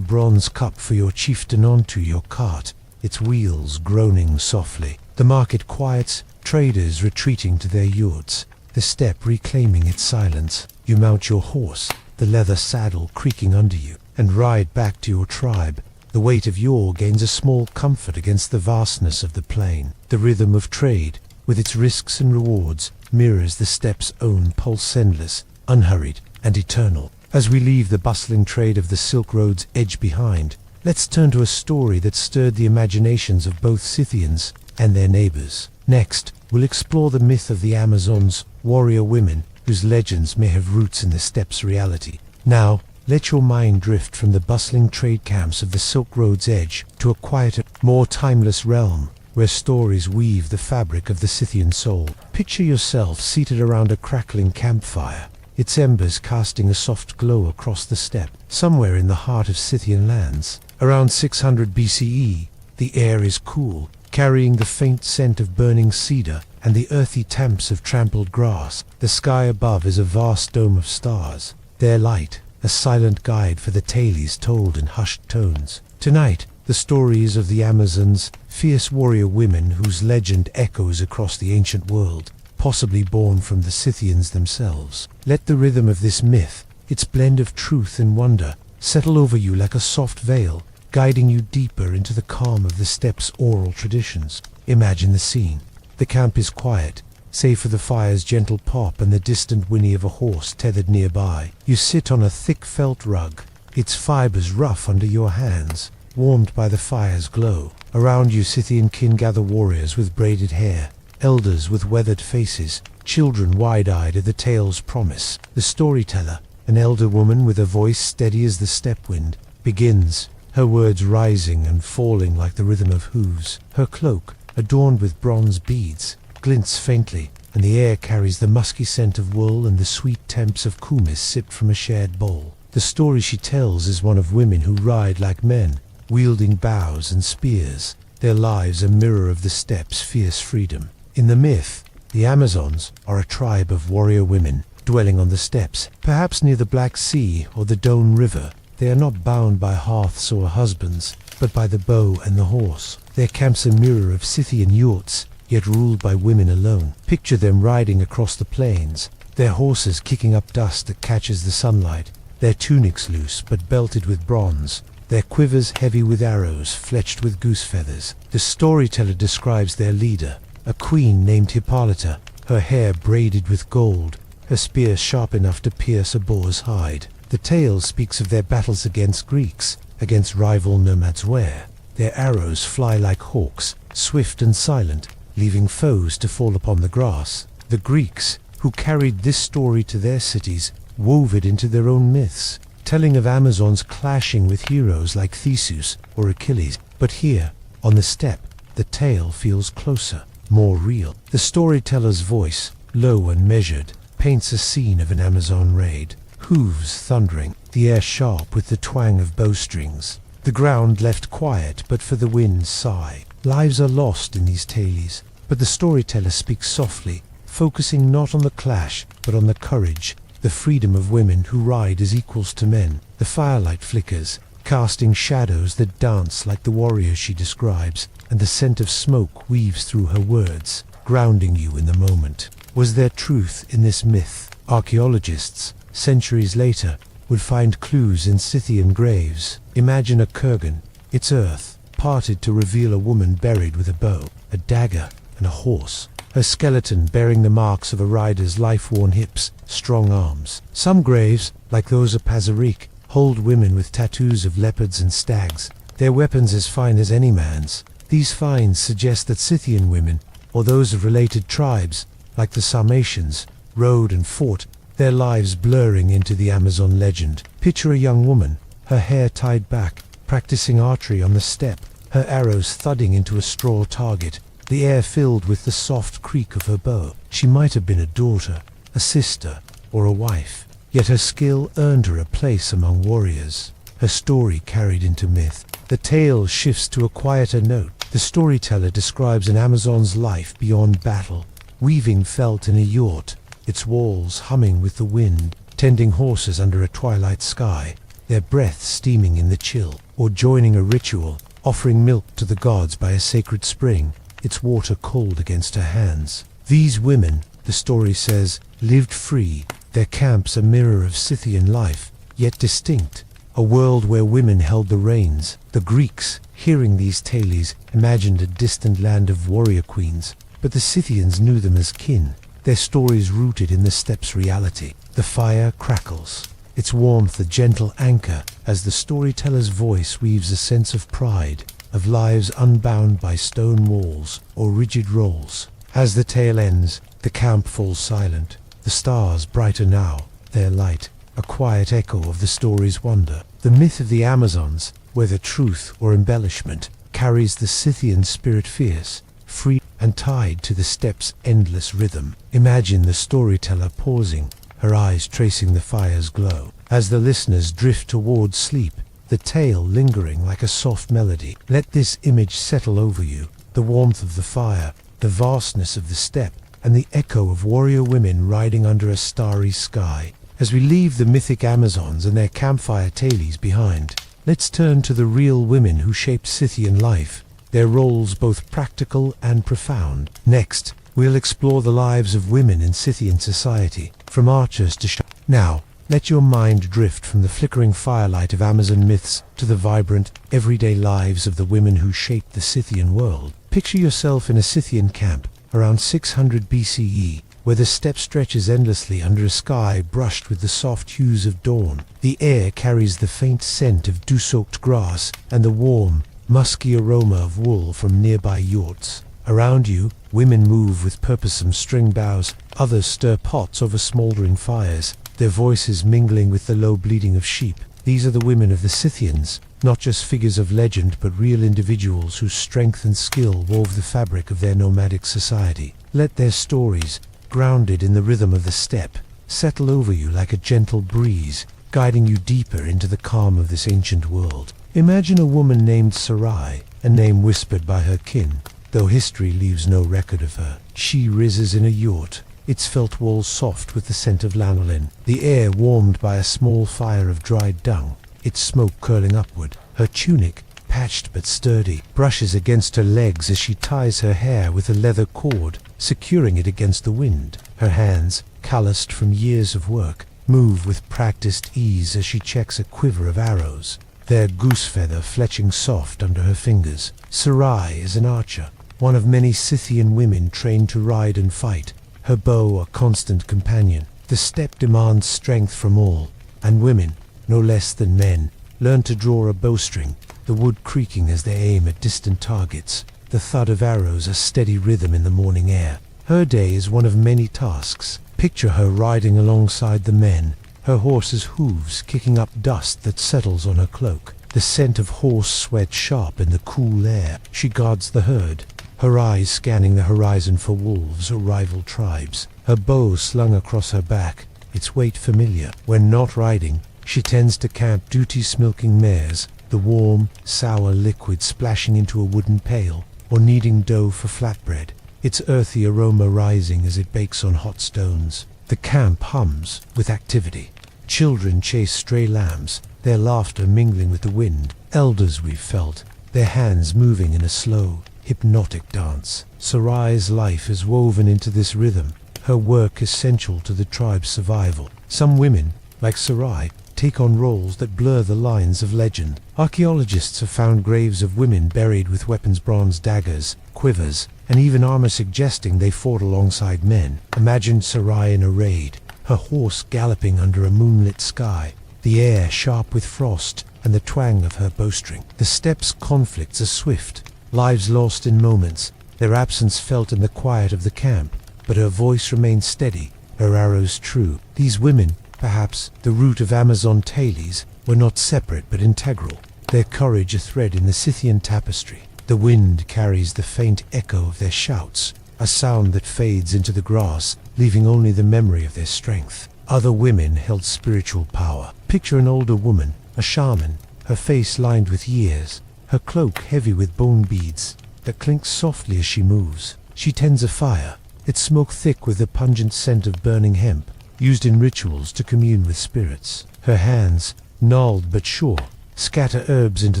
S1: bronze cup for your chieftain onto your cart, its wheels groaning softly. The market quiets, traders retreating to their yurts, the steppe reclaiming its silence. You mount your horse, the leather saddle creaking under you, and ride back to your tribe. The weight of yore gains a small comfort against the vastness of the plain. The rhythm of trade, with its risks and rewards, mirrors the steppe's own pulse, endless, unhurried, and eternal. As we leave the bustling trade of the Silk Road's edge behind, let's turn to a story that stirred the imaginations of both Scythians and their neighbors. Next, we'll explore the myth of the Amazons, warrior women, whose legends may have roots in the steppe's reality. Now, let your mind drift from the bustling trade camps of the Silk Road's edge to a quieter, more timeless realm, where stories weave the fabric of the Scythian soul. Picture yourself seated around a crackling campfire, its embers casting a soft glow across the steppe. Somewhere in the heart of Scythian lands, around 600 BCE, the air is cool, carrying the faint scent of burning cedar and the earthy tamps of trampled grass. The sky above is a vast dome of stars, their light a silent guide for the tales told in hushed tones. Tonight, the stories of the Amazons, fierce warrior women whose legend echoes across the ancient world, possibly born from the Scythians themselves. Let the rhythm of this myth, its blend of truth and wonder, settle over you like a soft veil, guiding you deeper into the calm of the steppe's oral traditions. Imagine the scene. The camp is quiet, save for the fire's gentle pop and the distant whinny of a horse tethered nearby. You sit on a thick felt rug, its fibers rough under your hands, warmed by the fire's glow. Around you Scythian kin gather, warriors with braided hair, elders with weathered faces, children wide-eyed at the tale's promise. The storyteller, an elder woman with a voice steady as the steppe wind, begins, her words rising and falling like the rhythm of hooves. Her cloak, adorned with bronze beads, glints faintly, and the air carries the musky scent of wool and the sweet temps of kumis sipped from a shared bowl. The story she tells is one of women who ride like men, wielding bows and spears, their lives a mirror of the steppes' fierce freedom. In the myth, the Amazons are a tribe of warrior women dwelling on the steppes, perhaps near the Black Sea or the Don River. They are not bound by hearths or husbands, but by the bow and the horse. Their camps a mirror of Scythian yurts, yet ruled by women alone. Picture them riding across the plains, their horses kicking up dust that catches the sunlight, their tunics loose but belted with bronze, their quivers heavy with arrows fletched with goose feathers. The storyteller describes their leader, a queen named Hippolyta, her hair braided with gold, her spear sharp enough to pierce a boar's hide. The tale speaks of their battles against Greeks, against rival nomads where their arrows fly like hawks, swift and silent, leaving foes to fall upon the grass. The Greeks, who carried this story to their cities, wove it into their own myths, telling of Amazons clashing with heroes like Theseus or Achilles. But here, on the steppe, the tale feels closer, more real. The storyteller's voice, low and measured, paints a scene of an Amazon raid. Hooves thundering, the air sharp with the twang of bowstrings, the ground left quiet but for the wind's sigh. Lives are lost in these tales, but the storyteller speaks softly, focusing not on the clash but on the courage, the freedom of women who ride as equals to men. The firelight flickers, casting shadows that dance like the warrior she describes, and the scent of smoke weaves through her words, grounding you in the moment. Was there truth in this myth? Archaeologists, centuries later, would find clues in Scythian graves. Imagine a kurgan, its earth parted to reveal a woman buried with a bow, a dagger, and a horse, her skeleton bearing the marks of a rider's life-worn hips, strong arms. Some graves, like those of Pazarik, hold women with tattoos of leopards and stags, their weapons as fine as any man's. These finds suggest that Scythian women, or those of related tribes, like the Sarmatians, rode and fought, their lives blurring into the Amazon legend. Picture a young woman, her hair tied back, practicing archery on the steppe, her arrows thudding into a straw target, the air filled with the soft creak of her bow. She might have been a daughter, a sister, or a wife, yet her skill earned her a place among warriors. Her story carried into myth. The tale shifts to a quieter note. The storyteller describes an Amazon's life beyond battle, weaving felt in a yurt, its walls humming with the wind, tending horses under a twilight sky, their breath steaming in the chill, or joining a ritual, offering milk to the gods by a sacred spring, its water cold against her hands. These women, the story says, lived free, their camps a mirror of Scythian life, yet distinct, a world where women held the reins. The Greeks, hearing these tales, imagined a distant land of warrior queens, but the Scythians knew them as kin, their stories rooted in the steppe's reality. The fire crackles, its warmth a gentle anchor, as the storyteller's voice weaves a sense of pride, of lives unbound by stone walls or rigid roles. As the tale ends, the camp falls silent, the stars brighter now, their light, a quiet echo of the story's wonder. The myth of the Amazons, whether truth or embellishment, carries the Scythian spirit fierce, free, and tied to the steppe's endless rhythm. Imagine the storyteller pausing, her eyes tracing the fire's glow. As the listeners drift towards sleep, the tale lingering like a soft melody. Let this image settle over you, the warmth of the fire, the vastness of the steppe, and the echo of warrior women riding under a starry sky. As we leave the mythic Amazons and their campfire tales behind, let's turn to the real women who shaped Scythian life, their roles both practical and profound. Next, we'll explore the lives of women in Scythian society, from archers to Now, let your mind drift from the flickering firelight of Amazon myths to the vibrant, everyday lives of the women who shaped the Scythian world. Picture yourself in a Scythian camp, around 600 BCE, where the steppe stretches endlessly under a sky brushed with the soft hues of dawn. The air carries the faint scent of dew-soaked grass and the warm, musky aroma of wool from nearby yurts. Around you, women move with purposeful string bows, others stir pots over smoldering fires, their voices mingling with the low bleating of sheep. These are the women of the Scythians, not just figures of legend but real individuals whose strength and skill wove the fabric of their nomadic society. Let their stories, grounded in the rhythm of the steppe, settle over you like a gentle breeze, guiding you deeper into the calm of this ancient world. Imagine a woman named Sarai, a name whispered by her kin, though history leaves no record of her. She rises in a yurt, its felt walls soft with the scent of lanolin, the air warmed by a small fire of dried dung, its smoke curling upward. Her tunic, patched but sturdy, brushes against her legs as she ties her hair with a leather cord, securing it against the wind. Her hands, calloused from years of work, move with practiced ease as she checks a quiver of arrows, their goose feather fletching soft under her fingers. Sarai is an archer, one of many Scythian women trained to ride and fight, her bow a constant companion. The steppe demands strength from all, and women, no less than men, learn to draw a bowstring, the wood creaking as they aim at distant targets, the thud of arrows a steady rhythm in the morning air. Her day is one of many tasks. Picture her riding alongside the men, her horse's hooves kicking up dust that settles on her cloak, the scent of horse sweat sharp in the cool air. She guards the herd, her eyes scanning the horizon for wolves or rival tribes, her bow slung across her back, its weight familiar. When not riding, she tends to camp duties milking mares, the warm, sour liquid splashing into a wooden pail, or kneading dough for flatbread, its earthy aroma rising as it bakes on hot stones. The camp hums with activity. Children chase stray lambs, their laughter mingling with the wind. Elders, we've felt, their hands moving in a slow, hypnotic dance. Sarai's life is woven into this rhythm, her work essential to the tribe's survival. Some women, like Sarai, take on roles that blur the lines of legend. Archaeologists have found graves of women buried with weapons, bronze daggers, quivers, and even armor suggesting they fought alongside men. Imagine Sarai in a raid, her horse galloping under a moonlit sky, the air sharp with frost and the twang of her bowstring. The steppe's conflicts are swift, lives lost in moments, their absence felt in the quiet of the camp, but her voice remains steady, her arrows true. These women, perhaps the root of Amazon Thales, were not separate but integral, their courage a thread in the Scythian tapestry. The wind carries the faint echo of their shouts, a sound that fades into the grass, leaving only the memory of their strength. Other women held spiritual power. Picture an older woman, a shaman, her face lined with years, her cloak heavy with bone beads that clink softly as she moves. She tends a fire, its smoke thick with the pungent scent of burning hemp, used in rituals to commune with spirits. Her hands, gnarled but sure, scatter herbs into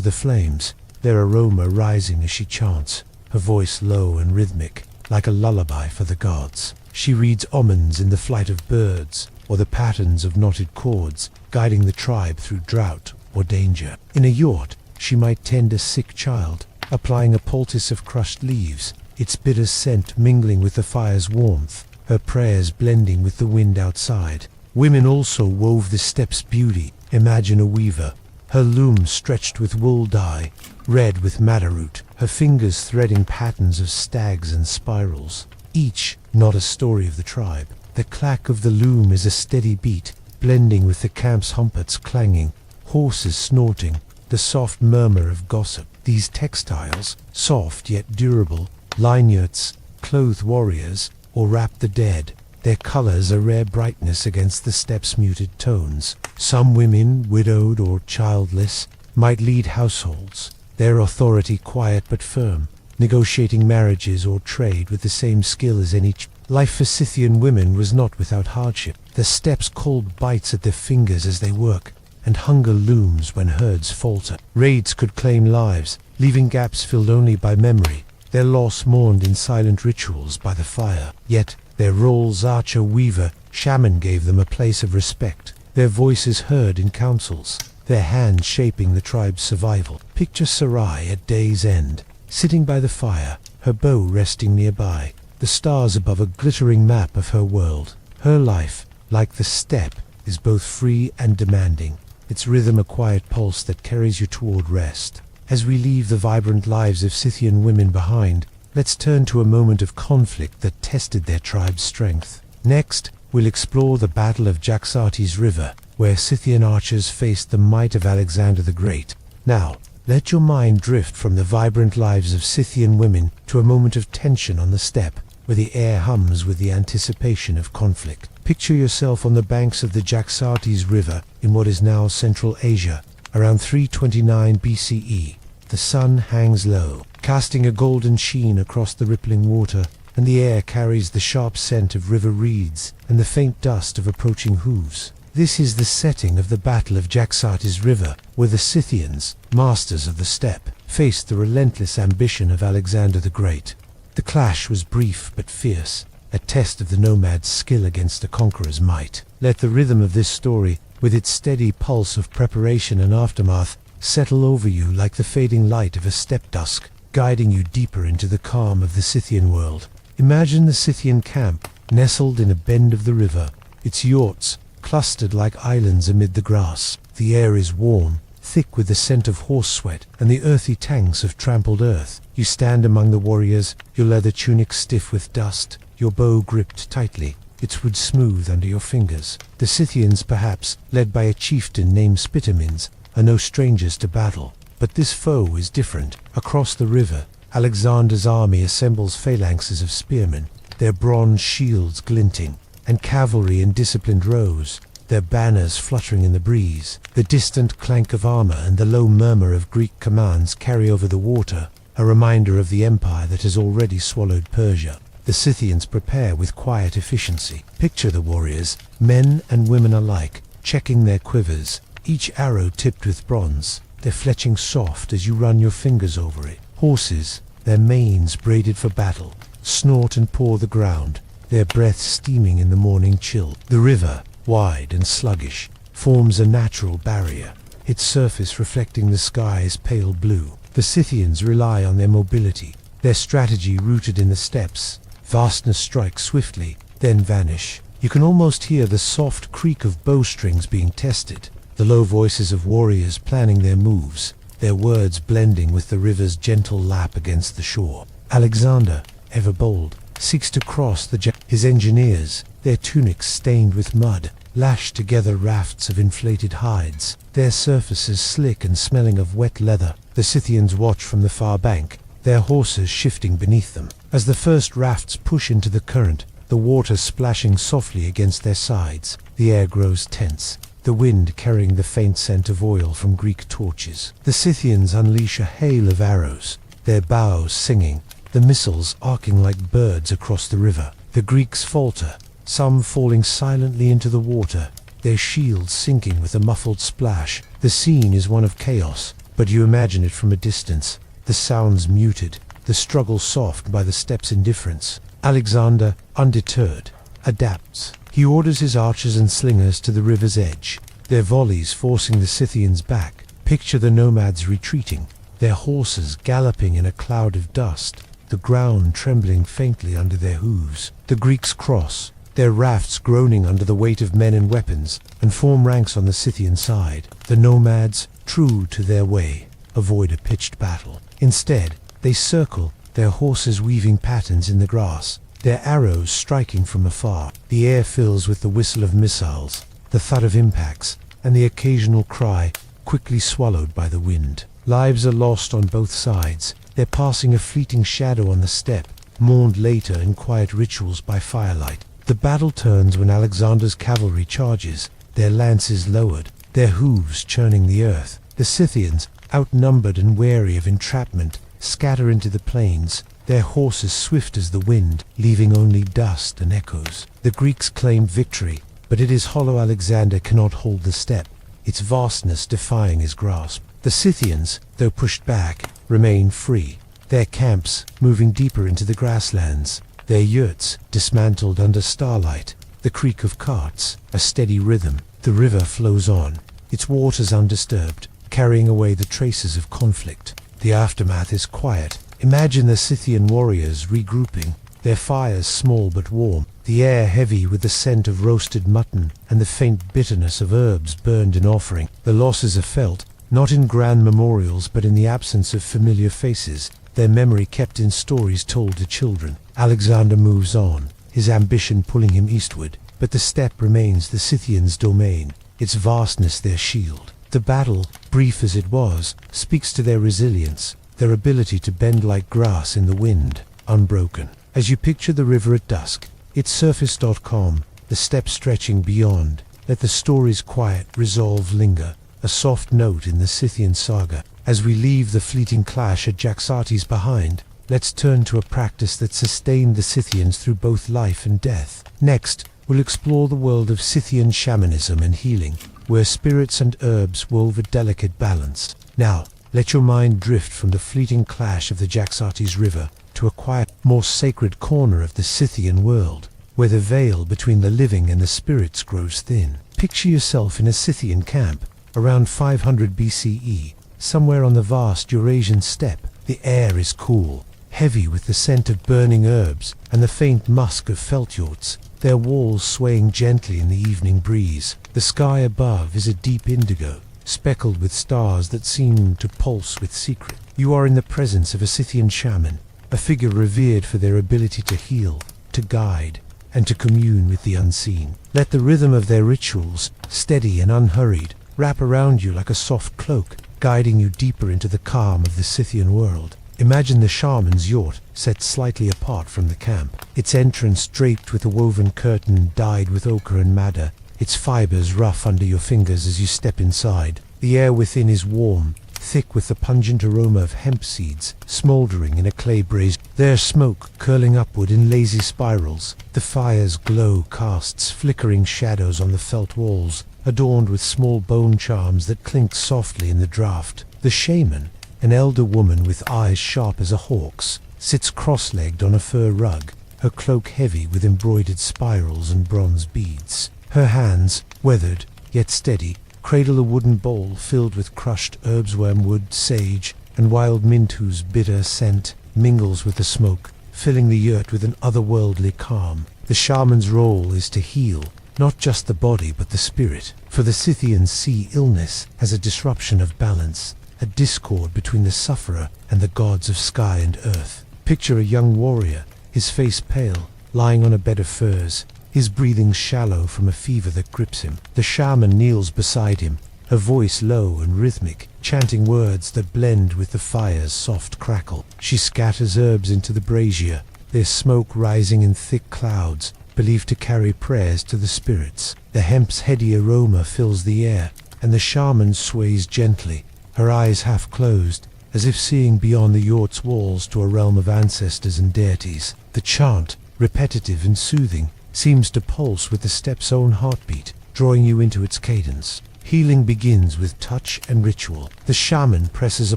S1: the flames, their aroma rising as she chants, her voice low and rhythmic, like a lullaby for the gods. She reads omens in the flight of birds, or the patterns of knotted cords, guiding the tribe through drought or danger. In a yurt, she might tend a sick child, applying a poultice of crushed leaves, its bitter scent mingling with the fire's warmth, her prayers blending with the wind outside. Women also wove the steppe's beauty. Imagine a weaver, her loom stretched with wool dye, red with madder root, her fingers threading patterns of stags and spirals, each not a story of the tribe. The clack of the loom is a steady beat, blending with the camp's humpets clanging, horses snorting, the soft murmur of gossip. These textiles, soft yet durable, line yurts, clothe warriors, or wrap the dead, their colors a rare brightness against the steppe's muted tones. Some women, widowed or childless, might lead households, their authority quiet but firm, negotiating marriages or trade with the same skill as any. Life for Scythian women was not without hardship. The steppe's cold bites at their fingers as they work, and hunger looms when herds falter. Raids could claim lives, leaving gaps filled only by memory, their loss mourned in silent rituals by the fire. Yet, their roles archer, weaver, shaman gave them a place of respect, their voices heard in councils, their hands shaping the tribe's survival. Picture Sarai at day's end, sitting by the fire, her bow resting nearby, the stars above a glittering map of her world. Her life, like the steppe, is both free and demanding, its rhythm a quiet pulse that carries you toward rest. As we leave the vibrant lives of Scythian women behind, let's turn to a moment of conflict that tested their tribe's strength. Next, we'll explore the Battle of Jaxartes River, where Scythian archers faced the might of Alexander the Great. Now, let your mind drift from the vibrant lives of Scythian women to a moment of tension on the steppe, where the air hums with the anticipation of conflict. Picture yourself on the banks of the Jaxartes River in what is now Central Asia, Around 329 BCE, the sun hangs low, casting a golden sheen across the rippling water, and the air carries the sharp scent of river reeds and the faint dust of approaching hooves. This is the setting of the Battle of Jaxartes River, where the Scythians, masters of the steppe, faced the relentless ambition of Alexander the Great. The clash was brief but fierce, a test of the nomad's skill against a conqueror's might. Let the rhythm of this story, with its steady pulse of preparation and aftermath, settle over you like the fading light of a steppe dusk, guiding you deeper into the calm of the Scythian world. Imagine the Scythian camp, nestled in a bend of the river, its yachts clustered like islands amid the grass. The air is warm, thick with the scent of horse sweat and the earthy tanks of trampled earth. You stand among the warriors, your leather tunic stiff with dust, your bow gripped tightly, its wood smooth under your fingers. The Scythians, perhaps, led by a chieftain named Spitamins, are no strangers to battle. But this foe is different. Across the river, Alexander's army assembles phalanxes of spearmen, their bronze shields glinting, and cavalry in disciplined rows, their banners fluttering in the breeze. The distant clank of armor and the low murmur of Greek commands carry over the water, a reminder of the empire that has already swallowed Persia. The Scythians prepare with quiet efficiency. Picture the warriors, men and women alike, checking their quivers, each arrow tipped with bronze, their fletching soft as you run your fingers over it. Horses, their manes braided for battle, snort and paw the ground, their breath steaming in the morning chill. The river, wide and sluggish, forms a natural barrier, its surface reflecting the sky's pale blue. The Scythians rely on their mobility, their strategy rooted in the steppes. Vastness strikes swiftly, then vanish. You can almost hear the soft creak of bowstrings being tested, the low voices of warriors planning their moves, their words blending with the river's gentle lap against the shore. Alexander, ever bold, seeks to cross his engineers, their tunics stained with mud, lash together rafts of inflated hides, their surfaces slick and smelling of wet leather. The Scythians watch from the far bank, their horses shifting beneath them. As the first rafts push into the current, the water splashing softly against their sides, the air grows tense, the wind carrying the faint scent of oil from Greek torches. The Scythians unleash a hail of arrows, their bows singing, the missiles arcing like birds across the river. The Greeks falter, some falling silently into the water, their shields sinking with a muffled splash. The scene is one of chaos, but you imagine it from a distance, the sounds muted, the struggle soft by the steppes' indifference. Alexander, undeterred, adapts. He orders his archers and slingers to the river's edge, their volleys forcing the Scythians back. Picture the nomads retreating, their horses galloping in a cloud of dust, the ground trembling faintly under their hooves. The Greeks cross, their rafts groaning under the weight of men and weapons, and form ranks on the Scythian side. The nomads, true to their way, avoid a pitched battle. Instead, they circle, their horses weaving patterns in the grass, their arrows striking from afar. The air fills with the whistle of missiles, the thud of impacts, and the occasional cry, quickly swallowed by the wind. Lives are lost on both sides, their passing a fleeting shadow on the steppe, mourned later in quiet rituals by firelight. The battle turns when Alexander's cavalry charges, their lances lowered, their hooves churning the earth. The Scythians, outnumbered and wary of entrapment, scatter into the plains, their horses swift as the wind, leaving only dust and echoes. The Greeks claim victory, but it is hollow. Alexander cannot hold the steppe, its vastness defying his grasp. The Scythians, though pushed back, remain free, their camps moving deeper into the grasslands, their yurts dismantled under starlight, the creak of carts, a steady rhythm. The river flows on, its waters undisturbed, carrying away the traces of conflict. The aftermath is quiet. Imagine the Scythian warriors regrouping, their fires small but warm, the air heavy with the scent of roasted mutton and the faint bitterness of herbs burned in offering. The losses are felt, not in grand memorials but in the absence of familiar faces, their memory kept in stories told to children. Alexander moves on, his ambition pulling him eastward, but the steppe remains the Scythians' domain, its vastness their shield. The battle, brief as it was, speaks to their resilience, their ability to bend like grass in the wind, unbroken. As you picture the river at dusk, its surface.com, the steppe stretching beyond, let the story's quiet resolve linger, a soft note in the Scythian saga. As we leave the fleeting clash at Jaxartes behind, let's turn to a practice that sustained the Scythians through both life and death. Next, we'll explore the world of Scythian shamanism and healing, where spirits and herbs wove a delicate balance. Now, let your mind drift from the fleeting clash of the Jaxartes River to a quiet, more sacred corner of the Scythian world, where the veil between the living and the spirits grows thin. Picture yourself in a Scythian camp, around 500 BCE, somewhere on the vast Eurasian steppe. The air is cool, heavy with the scent of burning herbs and the faint musk of feltyards, their walls swaying gently in the evening breeze. The sky above is a deep indigo, speckled with stars that seem to pulse with secret. You are in the presence of a Scythian shaman, a figure revered for their ability to heal, to guide, and to commune with the unseen. Let the rhythm of their rituals, steady and unhurried, wrap around you like a soft cloak, guiding you deeper into the calm of the Scythian world. Imagine the shaman's yacht set slightly apart from the camp, its entrance draped with a woven curtain dyed with ochre and madder, its fibers rough under your fingers as you step inside. The air within is warm, thick with the pungent aroma of hemp seeds, smouldering in a clay brazier, their smoke curling upward in lazy spirals. The fire's glow casts flickering shadows on the felt walls, adorned with small bone charms that clink softly in the draught. The shaman, an elder woman with eyes sharp as a hawk's, sits cross-legged on a fur rug, her cloak heavy with embroidered spirals and bronze beads. Her hands, weathered yet steady, cradle a wooden bowl filled with crushed herbs, wormwood, sage, and wild mint whose bitter scent mingles with the smoke, filling the yurt with an otherworldly calm. The shaman's role is to heal, not just the body but the spirit. For the Scythians see illness as a disruption of balance, a discord between the sufferer and the gods of sky and earth. Picture a young warrior, his face pale, lying on a bed of furs, his breathing shallow from a fever that grips him. The shaman kneels beside him, her voice low and rhythmic, chanting words that blend with the fire's soft crackle. She scatters herbs into the brazier, their smoke rising in thick clouds, believed to carry prayers to the spirits. The hemp's heady aroma fills the air, and the shaman sways gently, her eyes half closed, as if seeing beyond the yacht's walls to a realm of ancestors and deities. The chant, repetitive and soothing, seems to pulse with the steppe's own heartbeat, drawing you into its cadence. Healing begins with touch and ritual. The shaman presses a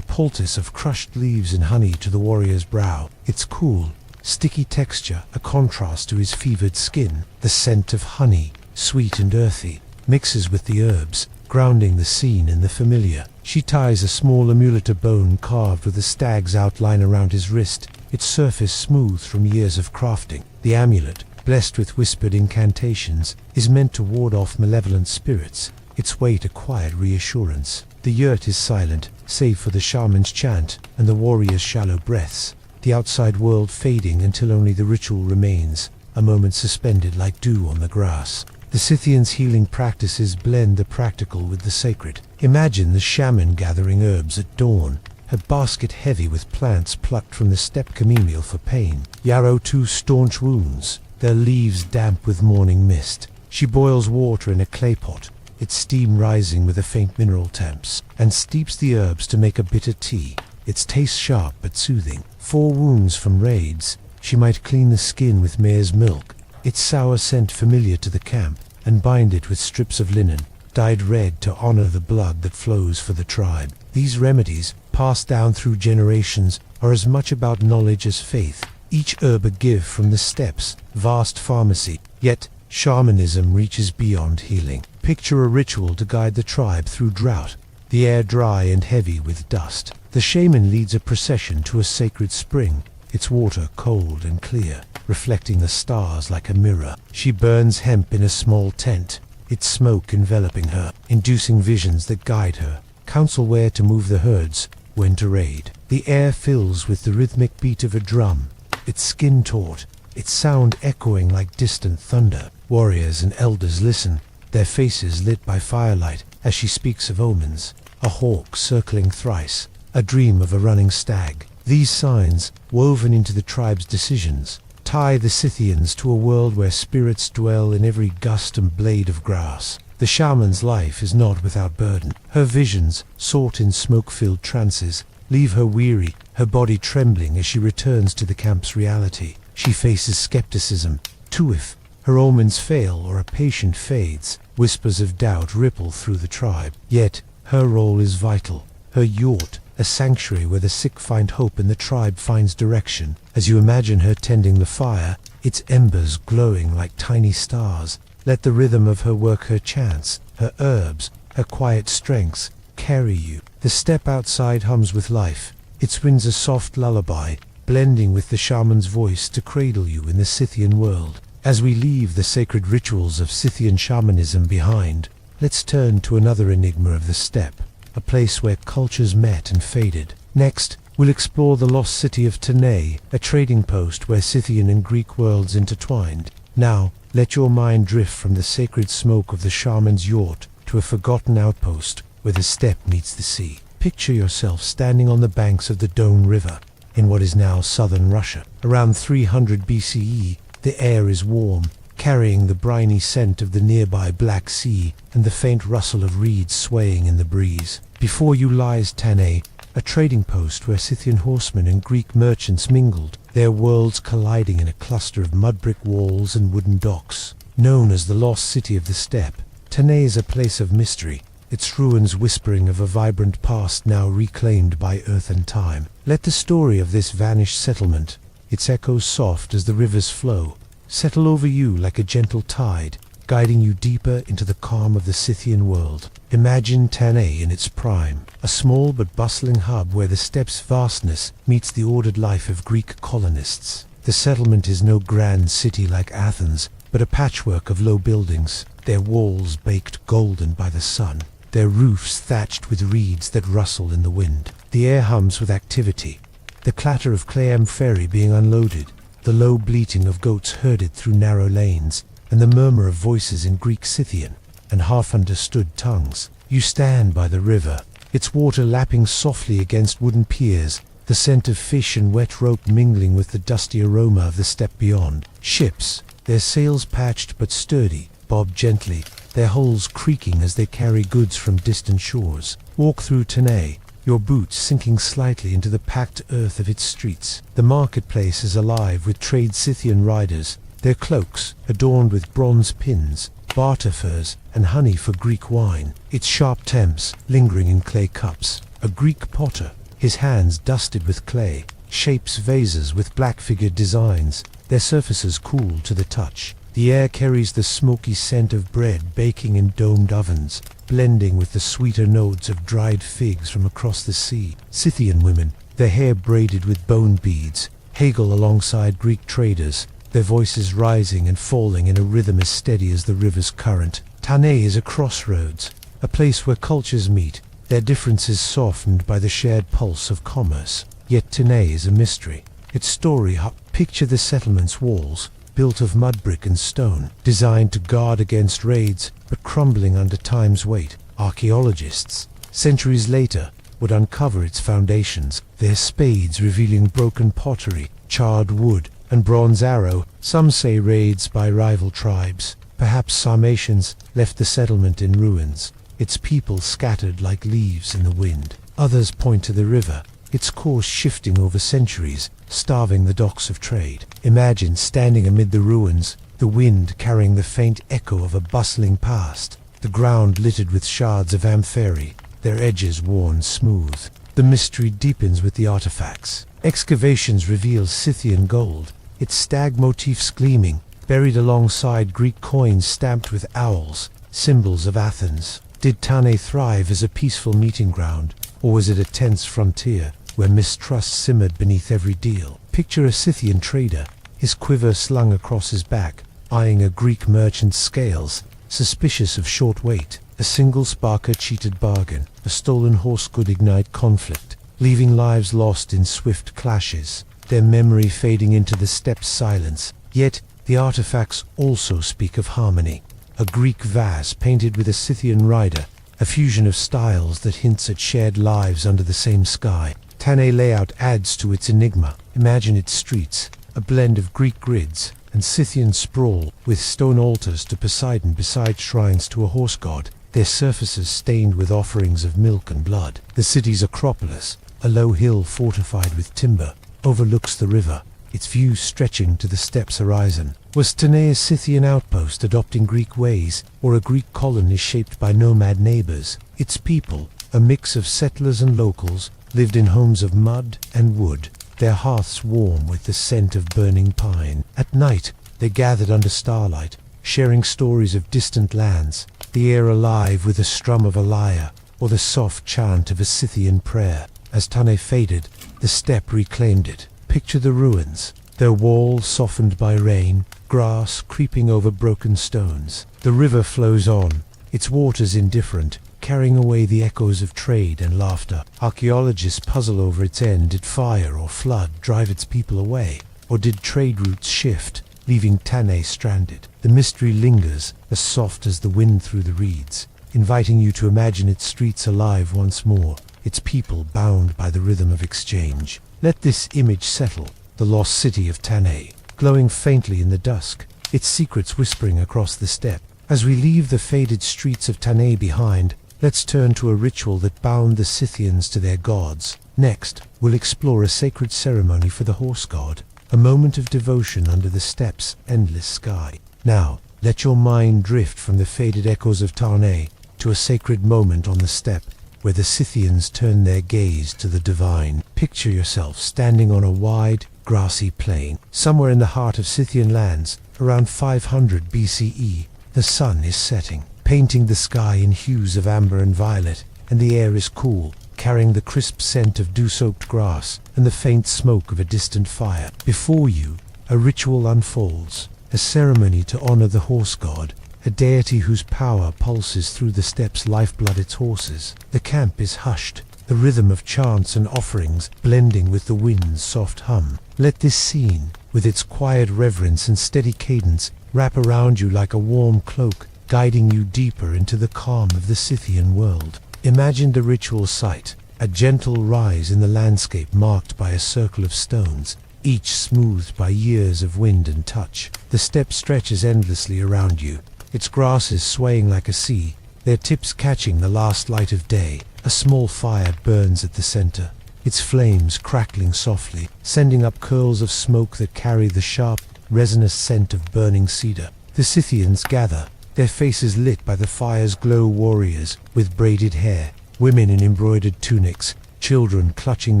S1: poultice of crushed leaves and honey to the warrior's brow, its cool, sticky texture a contrast to his fevered skin. The scent of honey, sweet and earthy, mixes with the herbs, grounding the scene in the familiar. She ties a small amulet of bone carved with a stag's outline around his wrist, its surface smooth from years of crafting. The amulet, blessed with whispered incantations, is meant to ward off malevolent spirits, its weight a quiet reassurance. The yurt is silent, save for the shaman's chant and the warrior's shallow breaths, the outside world fading until only the ritual remains, a moment suspended like dew on the grass. The Scythians' healing practices blend the practical with the sacred. Imagine the shaman gathering herbs at dawn, a basket heavy with plants plucked from the steppe chamomile for pain, yarrow to staunch wounds, their leaves damp with morning mist. She boils water in a clay pot, its steam rising with a faint mineral temps, and steeps the herbs to make a bitter tea, its taste sharp but soothing. For wounds from raids, she might clean the skin with mare's milk, its sour scent familiar to the camp, and bind it with strips of linen, dyed red to honor the blood that flows for the tribe. These remedies, passed down through generations, are as much about knowledge as faith, each herb a gift from the steppes' vast pharmacy. Yet, shamanism reaches beyond healing. Picture a ritual to guide the tribe through drought, the air dry and heavy with dust. The shaman leads a procession to a sacred spring, its water cold and clear, reflecting the stars like a mirror. She burns hemp in a small tent, its smoke enveloping her, inducing visions that guide her, counsel where to move the herds, when to raid. The air fills with the rhythmic beat of a drum, its skin taut, its sound echoing like distant thunder. Warriors and elders listen, their faces lit by firelight, as she speaks of omens, a hawk circling thrice, a dream of a running stag. These signs, woven into the tribe's decisions, tie the Scythians to a world where spirits dwell in every gust and blade of grass. The shaman's life is not without burden. Her visions, sought in smoke-filled trances, leave her weary, her body trembling as she returns to the camp's reality. She faces skepticism, too. If her omens fail or a patient fades, whispers of doubt ripple through the tribe. Yet, her role is vital. Her yurt, a sanctuary where the sick find hope and the tribe finds direction. As you imagine her tending the fire, its embers glowing like tiny stars, let the rhythm of her work, her chants, her herbs, her quiet strengths carry you. The steppe outside hums with life, its winds a soft lullaby, blending with the shaman's voice to cradle you in the Scythian world. As we leave the sacred rituals of Scythian shamanism behind, let's turn to another enigma of the steppe, a place where cultures met and faded. Next, we'll explore the lost city of Tanais, a trading post where Scythian and Greek worlds intertwined. Now, let your mind drift from the sacred smoke of the shaman's yurt to a forgotten outpost where the steppe meets the sea. Picture yourself standing on the banks of the Don River in what is now southern Russia. Around 300 BCE, the air is warm, carrying the briny scent of the nearby Black Sea and the faint rustle of reeds swaying in the breeze. Before you lies Tanais, a trading post where Scythian horsemen and Greek merchants mingled, their worlds colliding in a cluster of mud-brick walls and wooden docks. Known as the lost city of the steppe, Tanais is a place of mystery, its ruins whispering of a vibrant past now reclaimed by earth and time. Let the story of this vanished settlement, its echoes soft as the river's flow, settle over you like a gentle tide, guiding you deeper into the calm of the Scythian world. Imagine Tanais in its prime, a small but bustling hub where the steppe's vastness meets the ordered life of Greek colonists. The settlement is no grand city like Athens, but a patchwork of low buildings, their walls baked golden by the sun, their roofs thatched with reeds that rustle in the wind. The air hums with activity, the clatter of clam ferry being unloaded, the low bleating of goats herded through narrow lanes, and the murmur of voices in Greek Scythian and half-understood tongues. You stand by the river, its water lapping softly against wooden piers, the scent of fish and wet rope mingling with the dusty aroma of the steppe beyond. Ships, their sails patched but sturdy, bob gently, their hulls creaking as they carry goods from distant shores. Walk through Tanais, your boots sinking slightly into the packed earth of its streets. The marketplace is alive with trade Scythian riders, their cloaks adorned with bronze pins, barter furs, and honey for Greek wine, its sharp temps lingering in clay cups. A Greek potter, his hands dusted with clay, shapes vases with black-figured designs, their surfaces cool to the touch. The air carries the smoky scent of bread baking in domed ovens, blending with the sweeter notes of dried figs from across the sea. Scythian women, their hair braided with bone beads, haggle alongside Greek traders, their voices rising and falling in a rhythm as steady as the river's current. Tanais is a crossroads, a place where cultures meet, their differences softened by the shared pulse of commerce. Yet Tanais is a mystery. Its story, picture the settlement's walls, built of mud brick and stone, designed to guard against raids, but crumbling under time's weight. Archaeologists, centuries later, would uncover its foundations, their spades revealing broken pottery, charred wood, and bronze arrow. Some say raids by rival tribes. Perhaps Sarmatians left the settlement in ruins, its people scattered like leaves in the wind. Others point to the river, its course shifting over centuries, starving the docks of trade. Imagine standing amid the ruins, the wind carrying the faint echo of a bustling past, the ground littered with shards of amphary, their edges worn smooth. The mystery deepens with the artifacts. Excavations reveal Scythian gold, its stag motifs gleaming, buried alongside Greek coins stamped with owls, symbols of Athens. Did Tanais thrive as a peaceful meeting ground, or was it a tense frontier where mistrust simmered beneath every deal? Picture a Scythian trader, his quiver slung across his back, eyeing a Greek merchant's scales, suspicious of short weight. A single sparker cheated bargain, a stolen horse could ignite conflict, leaving lives lost in swift clashes, their memory fading into the steppe's silence. Yet, the artifacts also speak of harmony. A Greek vase painted with a Scythian rider, a fusion of styles that hints at shared lives under the same sky. Tanais layout adds to its enigma. Imagine its streets, a blend of Greek grids, and Scythian sprawl, with stone altars to Poseidon beside shrines to a horse god, their surfaces stained with offerings of milk and blood. The city's Acropolis, a low hill fortified with timber, overlooks the river, its view stretching to the steppes' horizon. Was Tanais a Scythian outpost adopting Greek ways, or a Greek colony shaped by nomad neighbors? Its people, a mix of settlers and locals, lived in homes of mud and wood, their hearths warm with the scent of burning pine. At night, they gathered under starlight, sharing stories of distant lands, the air alive with the strum of a lyre, or the soft chant of a Scythian prayer. As Tanais faded, the steppe reclaimed it. Picture the ruins, their walls softened by rain, grass creeping over broken stones. The river flows on, its waters indifferent, carrying away the echoes of trade and laughter. Archaeologists puzzle over its end. Did fire or flood drive its people away? Or did trade routes shift, leaving Tanais stranded? The mystery lingers, as soft as the wind through the reeds, inviting you to imagine its streets alive once more, its people bound by the rhythm of exchange. Let this image settle, the lost city of Tanais, glowing faintly in the dusk, its secrets whispering across the steppe. As we leave the faded streets of Tanais behind, let's turn to a ritual that bound the Scythians to their gods. Next, we'll explore a sacred ceremony for the horse god, a moment of devotion under the steppe's endless sky. Now, let your mind drift from the faded echoes of Tanais to a sacred moment on the steppe, where the Scythians turn their gaze to the divine. Picture yourself standing on a wide, grassy plain, somewhere in the heart of Scythian lands, around 500 BCE. The sun is setting, painting the sky in hues of amber and violet, and the air is cool, carrying the crisp scent of dew-soaked grass and the faint smoke of a distant fire. Before you, a ritual unfolds, a ceremony to honor the horse god, a deity whose power pulses through the steppe's lifeblood, its horses. The camp is hushed, the rhythm of chants and offerings blending with the wind's soft hum. Let this scene, with its quiet reverence and steady cadence, wrap around you like a warm cloak, guiding you deeper into the calm of the Scythian world. Imagine the ritual site, a gentle rise in the landscape marked by a circle of stones, each smoothed by years of wind and touch. The steppe stretches endlessly around you, its grasses swaying like a sea, their tips catching the last light of day. A small fire burns at the center, its flames crackling softly, sending up curls of smoke that carry the sharp, resinous scent of burning cedar. The Scythians gather, their faces lit by the fire's glow. Warriors with braided hair, women in embroidered tunics, children clutching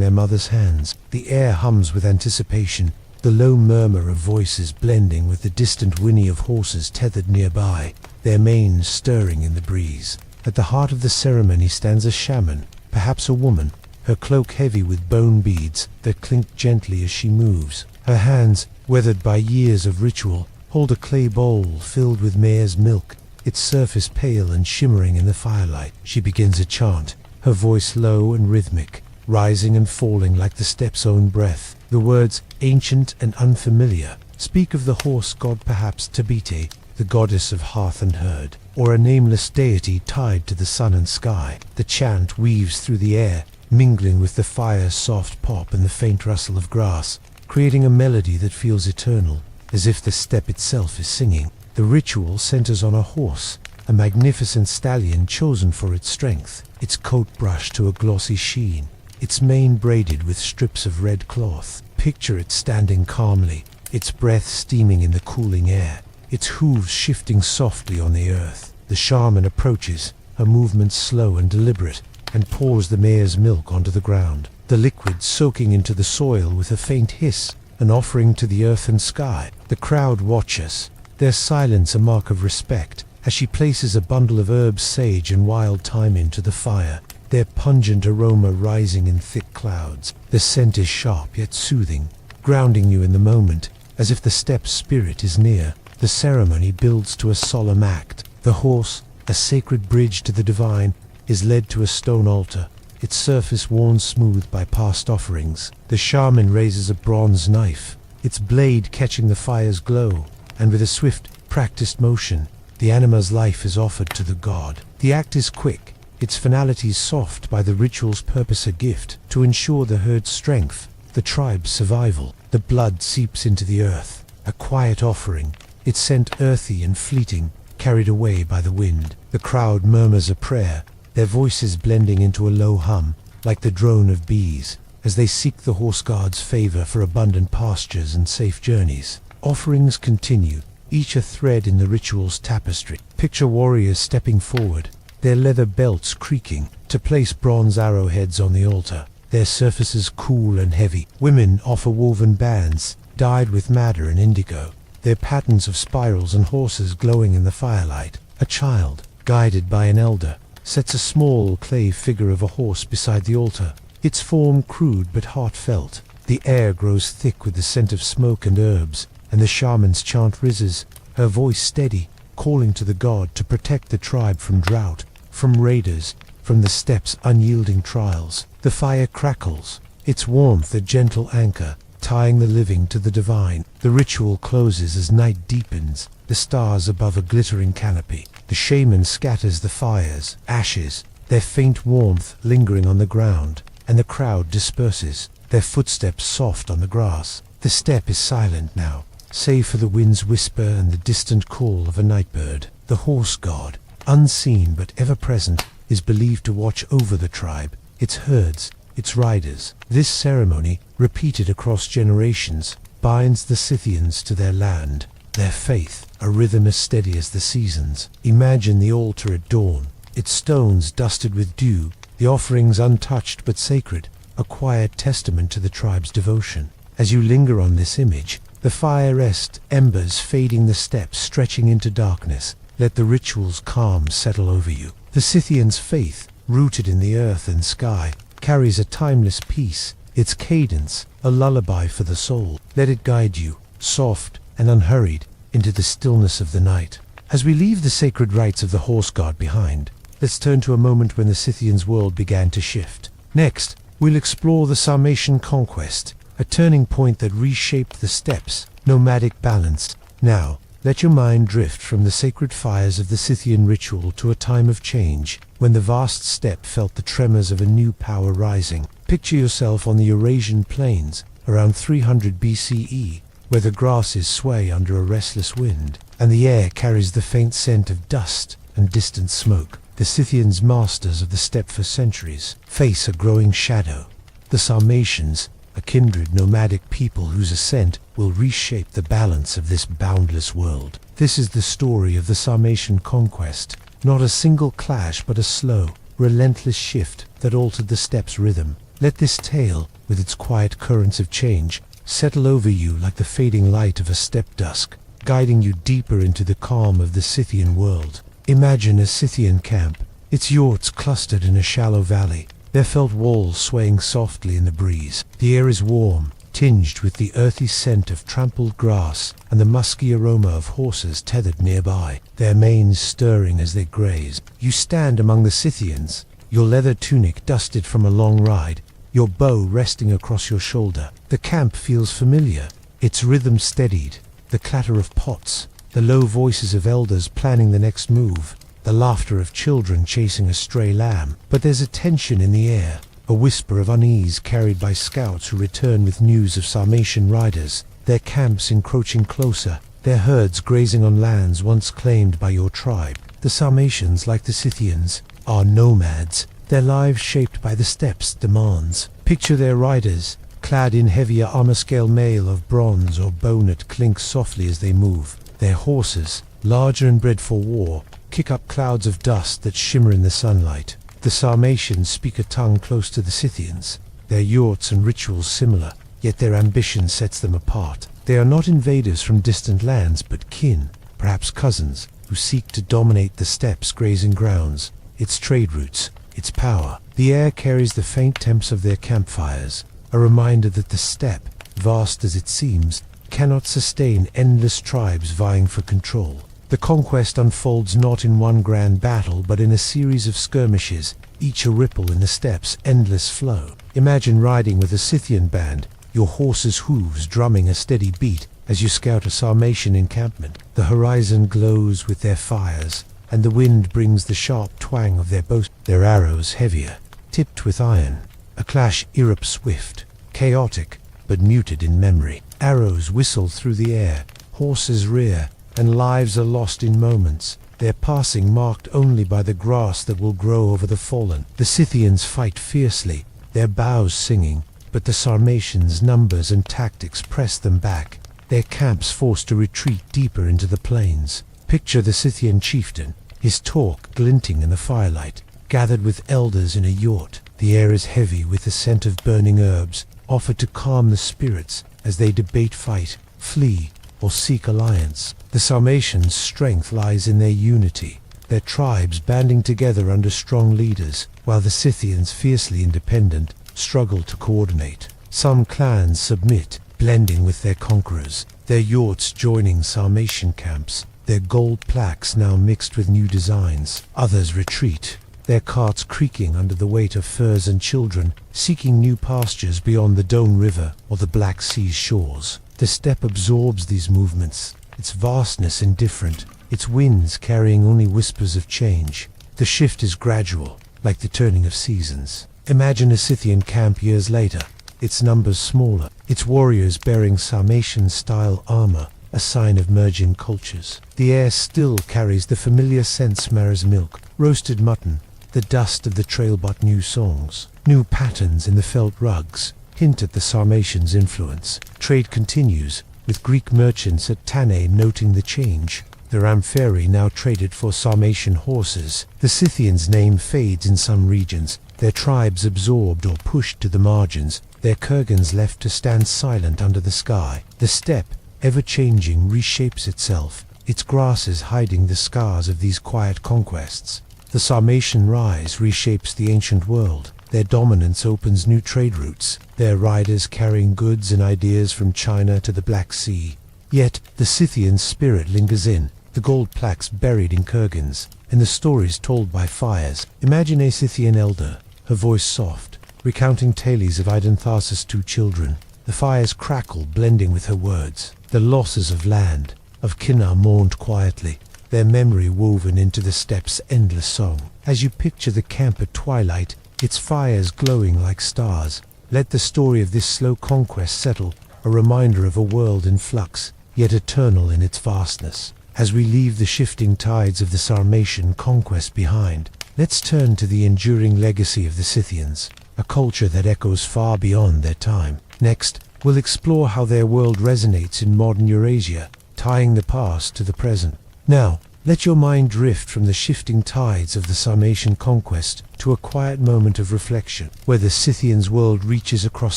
S1: their mothers' hands. The air hums with anticipation, the low murmur of voices blending with the distant whinny of horses tethered nearby, their manes stirring in the breeze. At the heart of the ceremony stands a shaman, perhaps a woman, her cloak heavy with bone beads that clink gently as she moves. Her hands, weathered by years of ritual, hold a clay bowl filled with mare's milk, its surface pale and shimmering in the firelight. She begins a chant, her voice low and rhythmic, rising and falling like the steppe's own breath. The words, ancient and unfamiliar, speak of the horse god, perhaps Tabite, the goddess of hearth and herd, or a nameless deity tied to the sun and sky. The chant weaves through the air, mingling with the fire's soft pop and the faint rustle of grass, creating a melody that feels eternal, as if the steppe itself is singing. The ritual centers on a horse, a magnificent stallion chosen for its strength, its coat brushed to a glossy sheen, its mane braided with strips of red cloth. Picture it standing calmly, its breath steaming in the cooling air, its hooves shifting softly on the earth. The shaman approaches, her movements slow and deliberate, and pours the mare's milk onto the ground, the liquid soaking into the soil with a faint hiss, an offering to the earth and sky. The crowd watches, their silence a mark of respect, as she places a bundle of herbs, sage and wild thyme into the fire, their pungent aroma rising in thick clouds. The scent is sharp yet soothing, grounding you in the moment, as if the steppe's spirit is near. The ceremony builds to a solemn act. The horse, a sacred bridge to the divine, is led to a stone altar, its surface worn smooth by past offerings. The shaman raises a bronze knife, its blade catching the fire's glow, and with a swift, practiced motion, the animal's life is offered to the god. The act is quick, its finality soft by the ritual's purpose, a gift to ensure the herd's strength, the tribe's survival. The blood seeps into the earth, a quiet offering, its scent earthy and fleeting, carried away by the wind. The crowd murmurs a prayer, their voices blending into a low hum, like the drone of bees, as they seek the horse god's favor for abundant pastures and safe journeys. Offerings continue, each a thread in the ritual's tapestry. Picture warriors stepping forward, their leather belts creaking, to place bronze arrowheads on the altar, their surfaces cool and heavy. Women offer woven bands, dyed with madder and indigo, their patterns of spirals and horses glowing in the firelight. A child, guided by an elder, sets a small clay figure of a horse beside the altar, its form crude but heartfelt. The air grows thick with the scent of smoke and herbs, and the shamans chant rises, her voice steady, calling to the god to protect the tribe from drought, from raiders, from the steppes' unyielding trials. The fire crackles, its warmth a gentle anchor, tying the living to the divine. The ritual closes as night deepens, the stars above a glittering canopy. The shaman scatters the fire's ashes, their faint warmth lingering on the ground, and the crowd disperses, their footsteps soft on the grass. The steppe is silent now, save for the wind's whisper and the distant call of a nightbird. The horse god, unseen but ever present, is believed to watch over the tribe, its herds, its riders. This ceremony, repeated across generations, binds the Scythians to their land, their faith, a rhythm as steady as the seasons. Imagine the altar at dawn, its stones dusted with dew, the offerings untouched but sacred, a quiet testament to the tribe's devotion. As you linger on this image, the fire rests, embers fading, the steppes stretching into darkness. Let the ritual's calm settle over you. The Scythian's faith, rooted in the earth and sky, carries a timeless peace, its cadence a lullaby for the soul. Let it guide you, soft and unhurried, into the stillness of the night. As we leave the sacred rites of the horse god behind, let's turn to a moment when the Scythians' world began to shift. Next, we'll explore the Sarmatian conquest, a turning point that reshaped the steppes' nomadic balance. Now, let your mind drift from the sacred fires of the Scythian ritual to a time of change, when the vast steppe felt the tremors of a new power rising. Picture yourself on the Eurasian plains, around 300 BCE, where the grasses sway under a restless wind, and the air carries the faint scent of dust and distant smoke. The Scythians, masters of the steppe for centuries, face a growing shadow. The Sarmatians, a kindred nomadic people whose ascent will reshape the balance of this boundless world. This is the story of the Sarmatian conquest, not a single clash but a slow, relentless shift that altered the steppe's rhythm. Let this tale, with its quiet currents of change, settle over you like the fading light of a steppe dusk, guiding you deeper into the calm of the Scythian world. Imagine a Scythian camp, its yurts clustered in a shallow valley, their felt walls swaying softly in the breeze. The air is warm, tinged with the earthy scent of trampled grass and the musky aroma of horses tethered nearby, their manes stirring as they graze. You stand among the Scythians, your leather tunic dusted from a long ride, your bow resting across your shoulder. The camp feels familiar, its rhythm steadied, the clatter of pots, the low voices of elders planning the next move, the laughter of children chasing a stray lamb. But there's a tension in the air, a whisper of unease carried by scouts who return with news of Sarmatian riders, their camps encroaching closer, their herds grazing on lands once claimed by your tribe. The Sarmatians, like the Scythians, are nomads, their lives shaped by the steppes' demands. Picture their riders, clad in heavier armor-scale mail of bronze or bone that clinks softly as they move. Their horses, larger and bred for war, kick up clouds of dust that shimmer in the sunlight. The Sarmatians speak a tongue close to the Scythians, their yurts and rituals similar, yet their ambition sets them apart. They are not invaders from distant lands, but kin, perhaps cousins, who seek to dominate the steppes' grazing grounds, its trade routes, its power. The air carries the faint temps of their campfires, a reminder that the steppe, vast as it seems, cannot sustain endless tribes vying for control. The conquest unfolds not in one grand battle, but in a series of skirmishes, each a ripple in the steppe's endless flow. Imagine riding with a Scythian band, your horse's hooves drumming a steady beat as you scout a Sarmatian encampment. The horizon glows with their fires, and the wind brings the sharp twang of their bows, their arrows heavier, tipped with iron. A clash irreps swift, chaotic, but muted in memory. Arrows whistle through the air, horses rear, and lives are lost in moments, their passing marked only by the grass that will grow over the fallen. The Scythians fight fiercely, their bows singing, but the Sarmatians' numbers and tactics press them back, their camps forced to retreat deeper into the plains. Picture the Scythian chieftain, his torque glinting in the firelight, gathered with elders in a yurt. The air is heavy with the scent of burning herbs, offered to calm the spirits as they debate fight, flee, or seek alliance. The Sarmatians' strength lies in their unity, their tribes banding together under strong leaders, while the Scythians, fiercely independent, struggle to coordinate. Some clans submit, blending with their conquerors, their yurts joining Sarmatian camps, their gold plaques now mixed with new designs. Others retreat, their carts creaking under the weight of furs and children, seeking new pastures beyond the Don River or the Black Sea's shores. The steppe absorbs these movements, its vastness indifferent, its winds carrying only whispers of change. The shift is gradual, like the turning of seasons. Imagine a Scythian camp years later, its numbers smaller, its warriors bearing Sarmatian-style armor, a sign of merging cultures. The air still carries the familiar scents: mare's milk, roasted mutton, the dust of the trail, but new songs, new patterns in the felt rugs hint at the Sarmatians' influence. Trade continues, with Greek merchants at Tannae noting the change. The Rampheri now traded for Sarmatian horses. The Scythians' name fades in some regions, their tribes absorbed or pushed to the margins, their kurgans left to stand silent under the sky. The steppe, ever-changing, reshapes itself, its grasses hiding the scars of these quiet conquests. The Sarmatian rise reshapes the ancient world. Their dominance opens new trade routes, their riders carrying goods and ideas from China to the Black Sea. Yet, the Scythian spirit lingers in, the gold plaques buried in kurgans, and the stories told by fires. Imagine a Scythian elder, her voice soft, recounting tales of Idanthasis' 2 children. The fires crackle, blending with her words. The losses of land, of kin are mourned quietly, their memory woven into the steppe's endless song. As you picture the camp at twilight, its fires glowing like stars, let the story of this slow conquest settle, a reminder of a world in flux, yet eternal in its vastness. As we leave the shifting tides of the Sarmatian conquest behind, let's turn to the enduring legacy of the Scythians, a culture that echoes far beyond their time. Next, we'll explore how their world resonates in modern Eurasia, tying the past to the present. Now, let your mind drift from the shifting tides of the Sarmatian conquest to a quiet moment of reflection, where the Scythians' world reaches across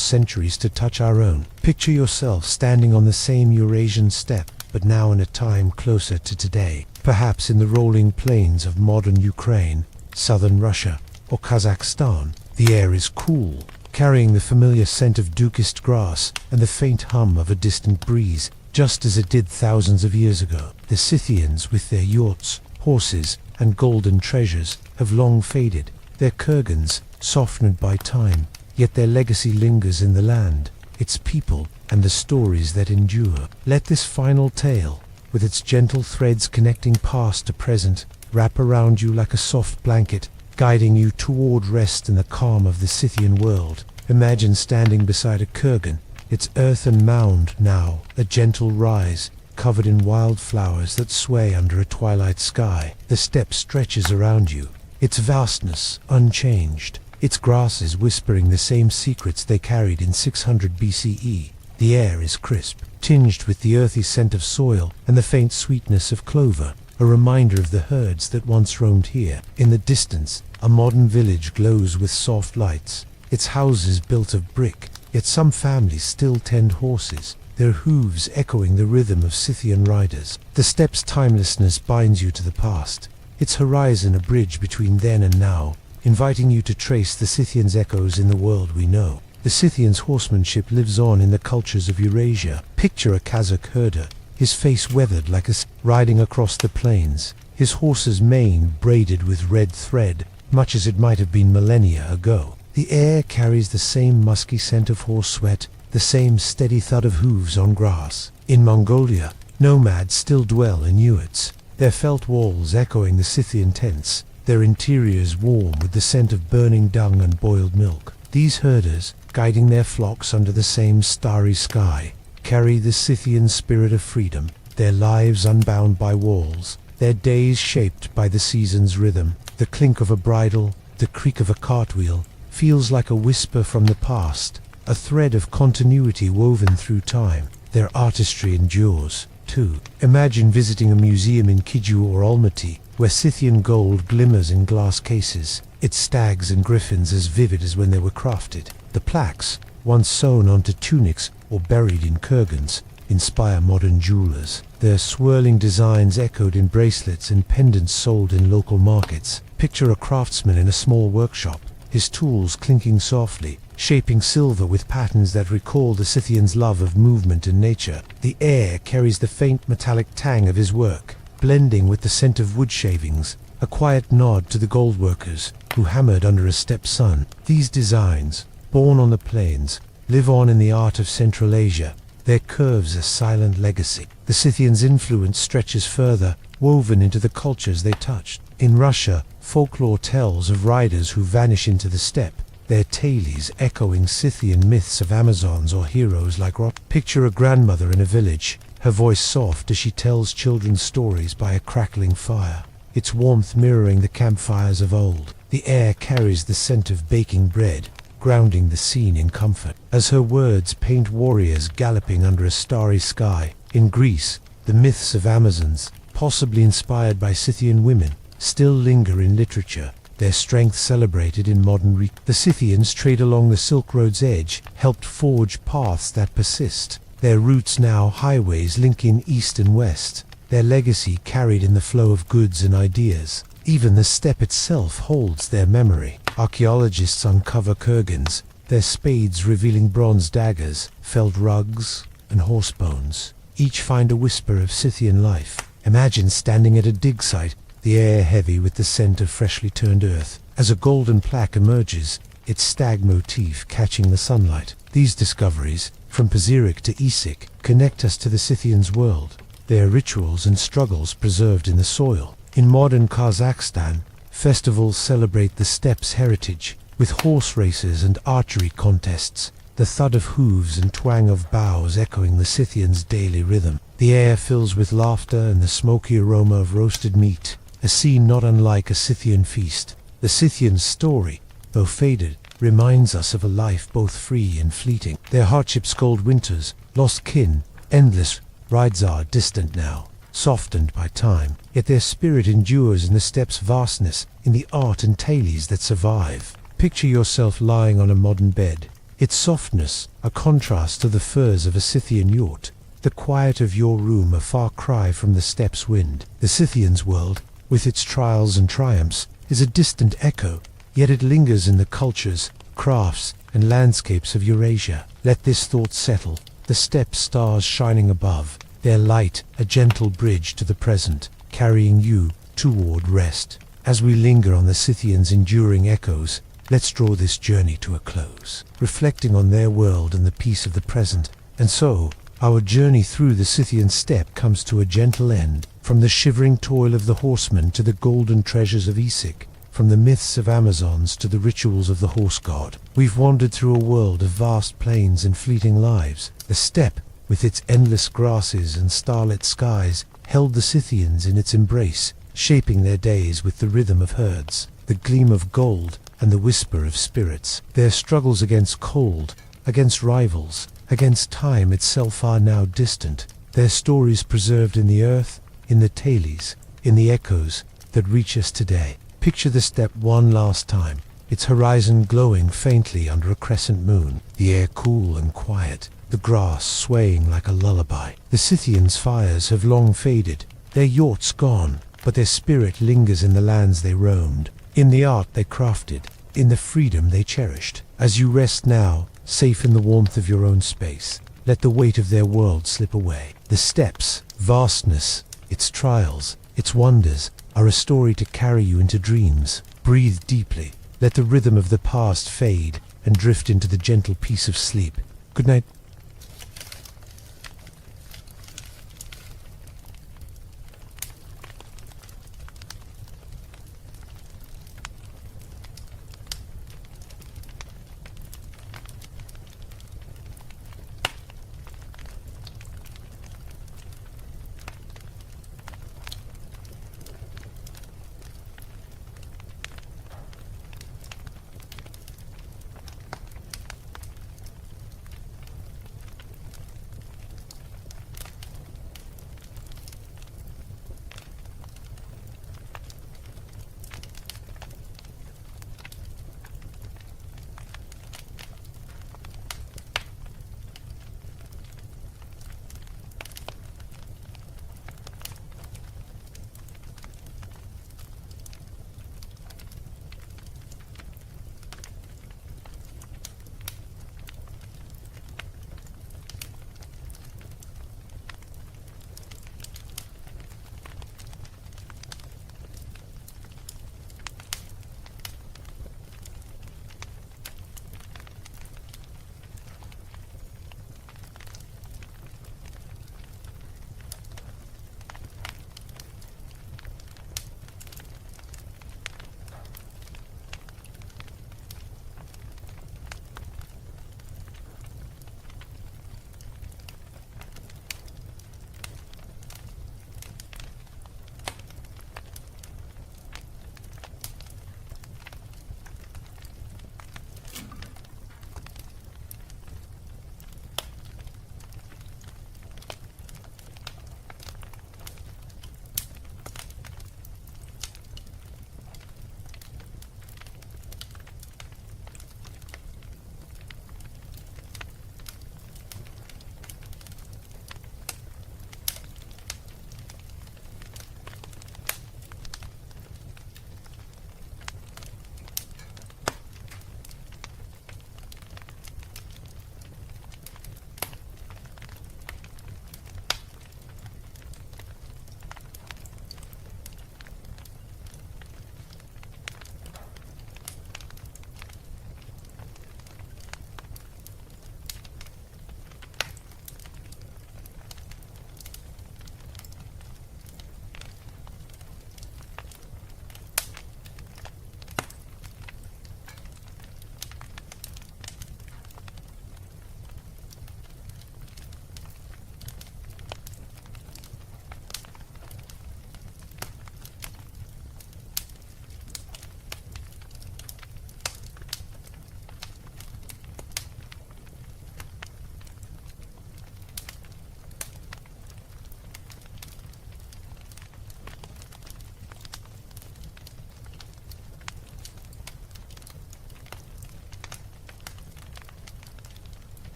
S1: centuries to touch our own. Picture yourself standing on the same Eurasian steppe, but now in a time closer to today, perhaps in the rolling plains of modern Ukraine, southern Russia, or Kazakhstan. The air is cool, carrying the familiar scent of dukist grass and the faint hum of a distant breeze, just as it did thousands of years ago. The Scythians, with their yurts, horses, and golden treasures, have long faded, their kurgans softened by time, yet their legacy lingers in the land, its people, and the stories that endure. Let this final tale, with its gentle threads connecting past to present, wrap around you like a soft blanket, guiding you toward rest in the calm of the Scythian world. Imagine standing beside a kurgan, its earthen mound now a gentle rise, covered in wildflowers that sway under a twilight sky. The steppe stretches around you, its vastness unchanged, its grasses whispering the same secrets they carried in 600 BCE. The air is crisp, tinged with the earthy scent of soil and the faint sweetness of clover, a reminder of the herds that once roamed here. In the distance, a modern village glows with soft lights, its houses built of brick, yet some families still tend horses, their hooves echoing the rhythm of Scythian riders. The steppe's timelessness binds you to the past, its horizon a bridge between then and now, inviting you to trace the Scythians' echoes in the world we know. The Scythian's horsemanship lives on in the cultures of Eurasia. Picture a Kazakh herder, his face weathered like riding across the plains, his horse's mane braided with red thread, much as it might have been millennia ago. The air carries the same musky scent of horse sweat, the same steady thud of hooves on grass. In Mongolia, nomads still dwell in yurts, their felt walls echoing the Scythian tents, their interiors warm with the scent of burning dung and boiled milk. These herders, guiding their flocks under the same starry sky, carry the Scythian spirit of freedom, their lives unbound by walls, their days shaped by the season's rhythm. The clink of a bridle, the creak of a cartwheel, feels like a whisper from the past, a thread of continuity woven through time. Their artistry endures, too. Imagine visiting a museum in Kiju or Almaty, where Scythian gold glimmers in glass cases, its stags and griffins as vivid as when they were crafted. The plaques, once sewn onto tunics or buried in kurgans, inspire modern jewelers. Their swirling designs echoed in bracelets and pendants sold in local markets. Picture a craftsman in a small workshop, his tools clinking softly, shaping silver with patterns that recall the Scythian's love of movement and nature. The air carries the faint metallic tang of his work, blending with the scent of wood shavings, a quiet nod to the gold workers who hammered under a steppe sun. These designs, born on the plains, live on in the art of Central Asia, their curves a silent legacy. The Scythians' influence stretches further, woven into the cultures they touched. In Russia, folklore tells of riders who vanish into the steppe, their tales echoing Scythian myths of Amazons or heroes like Rot. Picture a grandmother in a village, her voice soft as she tells children's stories by a crackling fire, its warmth mirroring the campfires of old. The air carries the scent of baking bread, grounding the scene in comfort. As her words paint warriors galloping under a starry sky. In Greece, the myths of Amazons, possibly inspired by Scythian women, still linger in literature, their strength celebrated in modern The Scythians trade along the Silk Road's edge, helped forge paths that persist. Their routes now highways linking east and west, their legacy carried in the flow of goods and ideas. Even the steppe itself holds their memory. Archaeologists uncover kurgans, their spades revealing bronze daggers, felled rugs, and horse bones. Each find a whisper of Scythian life. Imagine standing at a dig site, the air heavy with the scent of freshly turned earth. As a golden plaque emerges, its stag motif catching the sunlight. These discoveries, from Pazyryk to Issyk, connect us to the Scythians' world, their rituals and struggles preserved in the soil. In modern Kazakhstan, festivals celebrate the steppe's heritage, with horse races and archery contests, the thud of hooves and twang of bows echoing the Scythians' daily rhythm. The air fills with laughter and the smoky aroma of roasted meat, a scene not unlike a Scythian feast. The Scythians' story, though faded, reminds us of a life both free and fleeting. Their hardships, cold winters, lost kin, endless rides are distant now, softened by time, yet their spirit endures in the steppe's vastness, in the art and tales that survive. Picture yourself lying on a modern bed, its softness a contrast to the furs of a Scythian yurt, the quiet of your room a far cry from the steppe's wind. The Scythians' world, with its trials and triumphs, is a distant echo, yet it lingers in the cultures, crafts, and landscapes of Eurasia. Let this thought settle, the steppe stars shining above, their light a gentle bridge to the present, carrying you toward rest. As we linger on the Scythians' enduring echoes, let's draw this journey to a close, reflecting on their world and the peace of the present. And so, our journey through the Scythian steppe comes to a gentle end. From the shivering toil of the horseman to the golden treasures of Issyk, from the myths of Amazons to the rituals of the horse god, we've wandered through a world of vast plains and fleeting lives. The steppe, with its endless grasses and starlit skies, held the Scythians in its embrace, shaping their days with the rhythm of herds, the gleam of gold, and the whisper of spirits. Their struggles against cold, against rivals, against time itself are now distant, their stories preserved in the earth, in the tales, in the echoes that reach us today. Picture the steppe one last time, its horizon glowing faintly under a crescent moon, the air cool and quiet, the grass swaying like a lullaby. The Scythians' fires have long faded, their yurts gone, but their spirit lingers in the lands they roamed, in the art they crafted, in the freedom they cherished. As you rest now, safe in the warmth of your own space, let the weight of their world slip away. The steppe's vastness, its trials, its wonders, are a story to carry you into dreams. Breathe deeply, let the rhythm of the past fade, and drift into the gentle peace of sleep. Good night.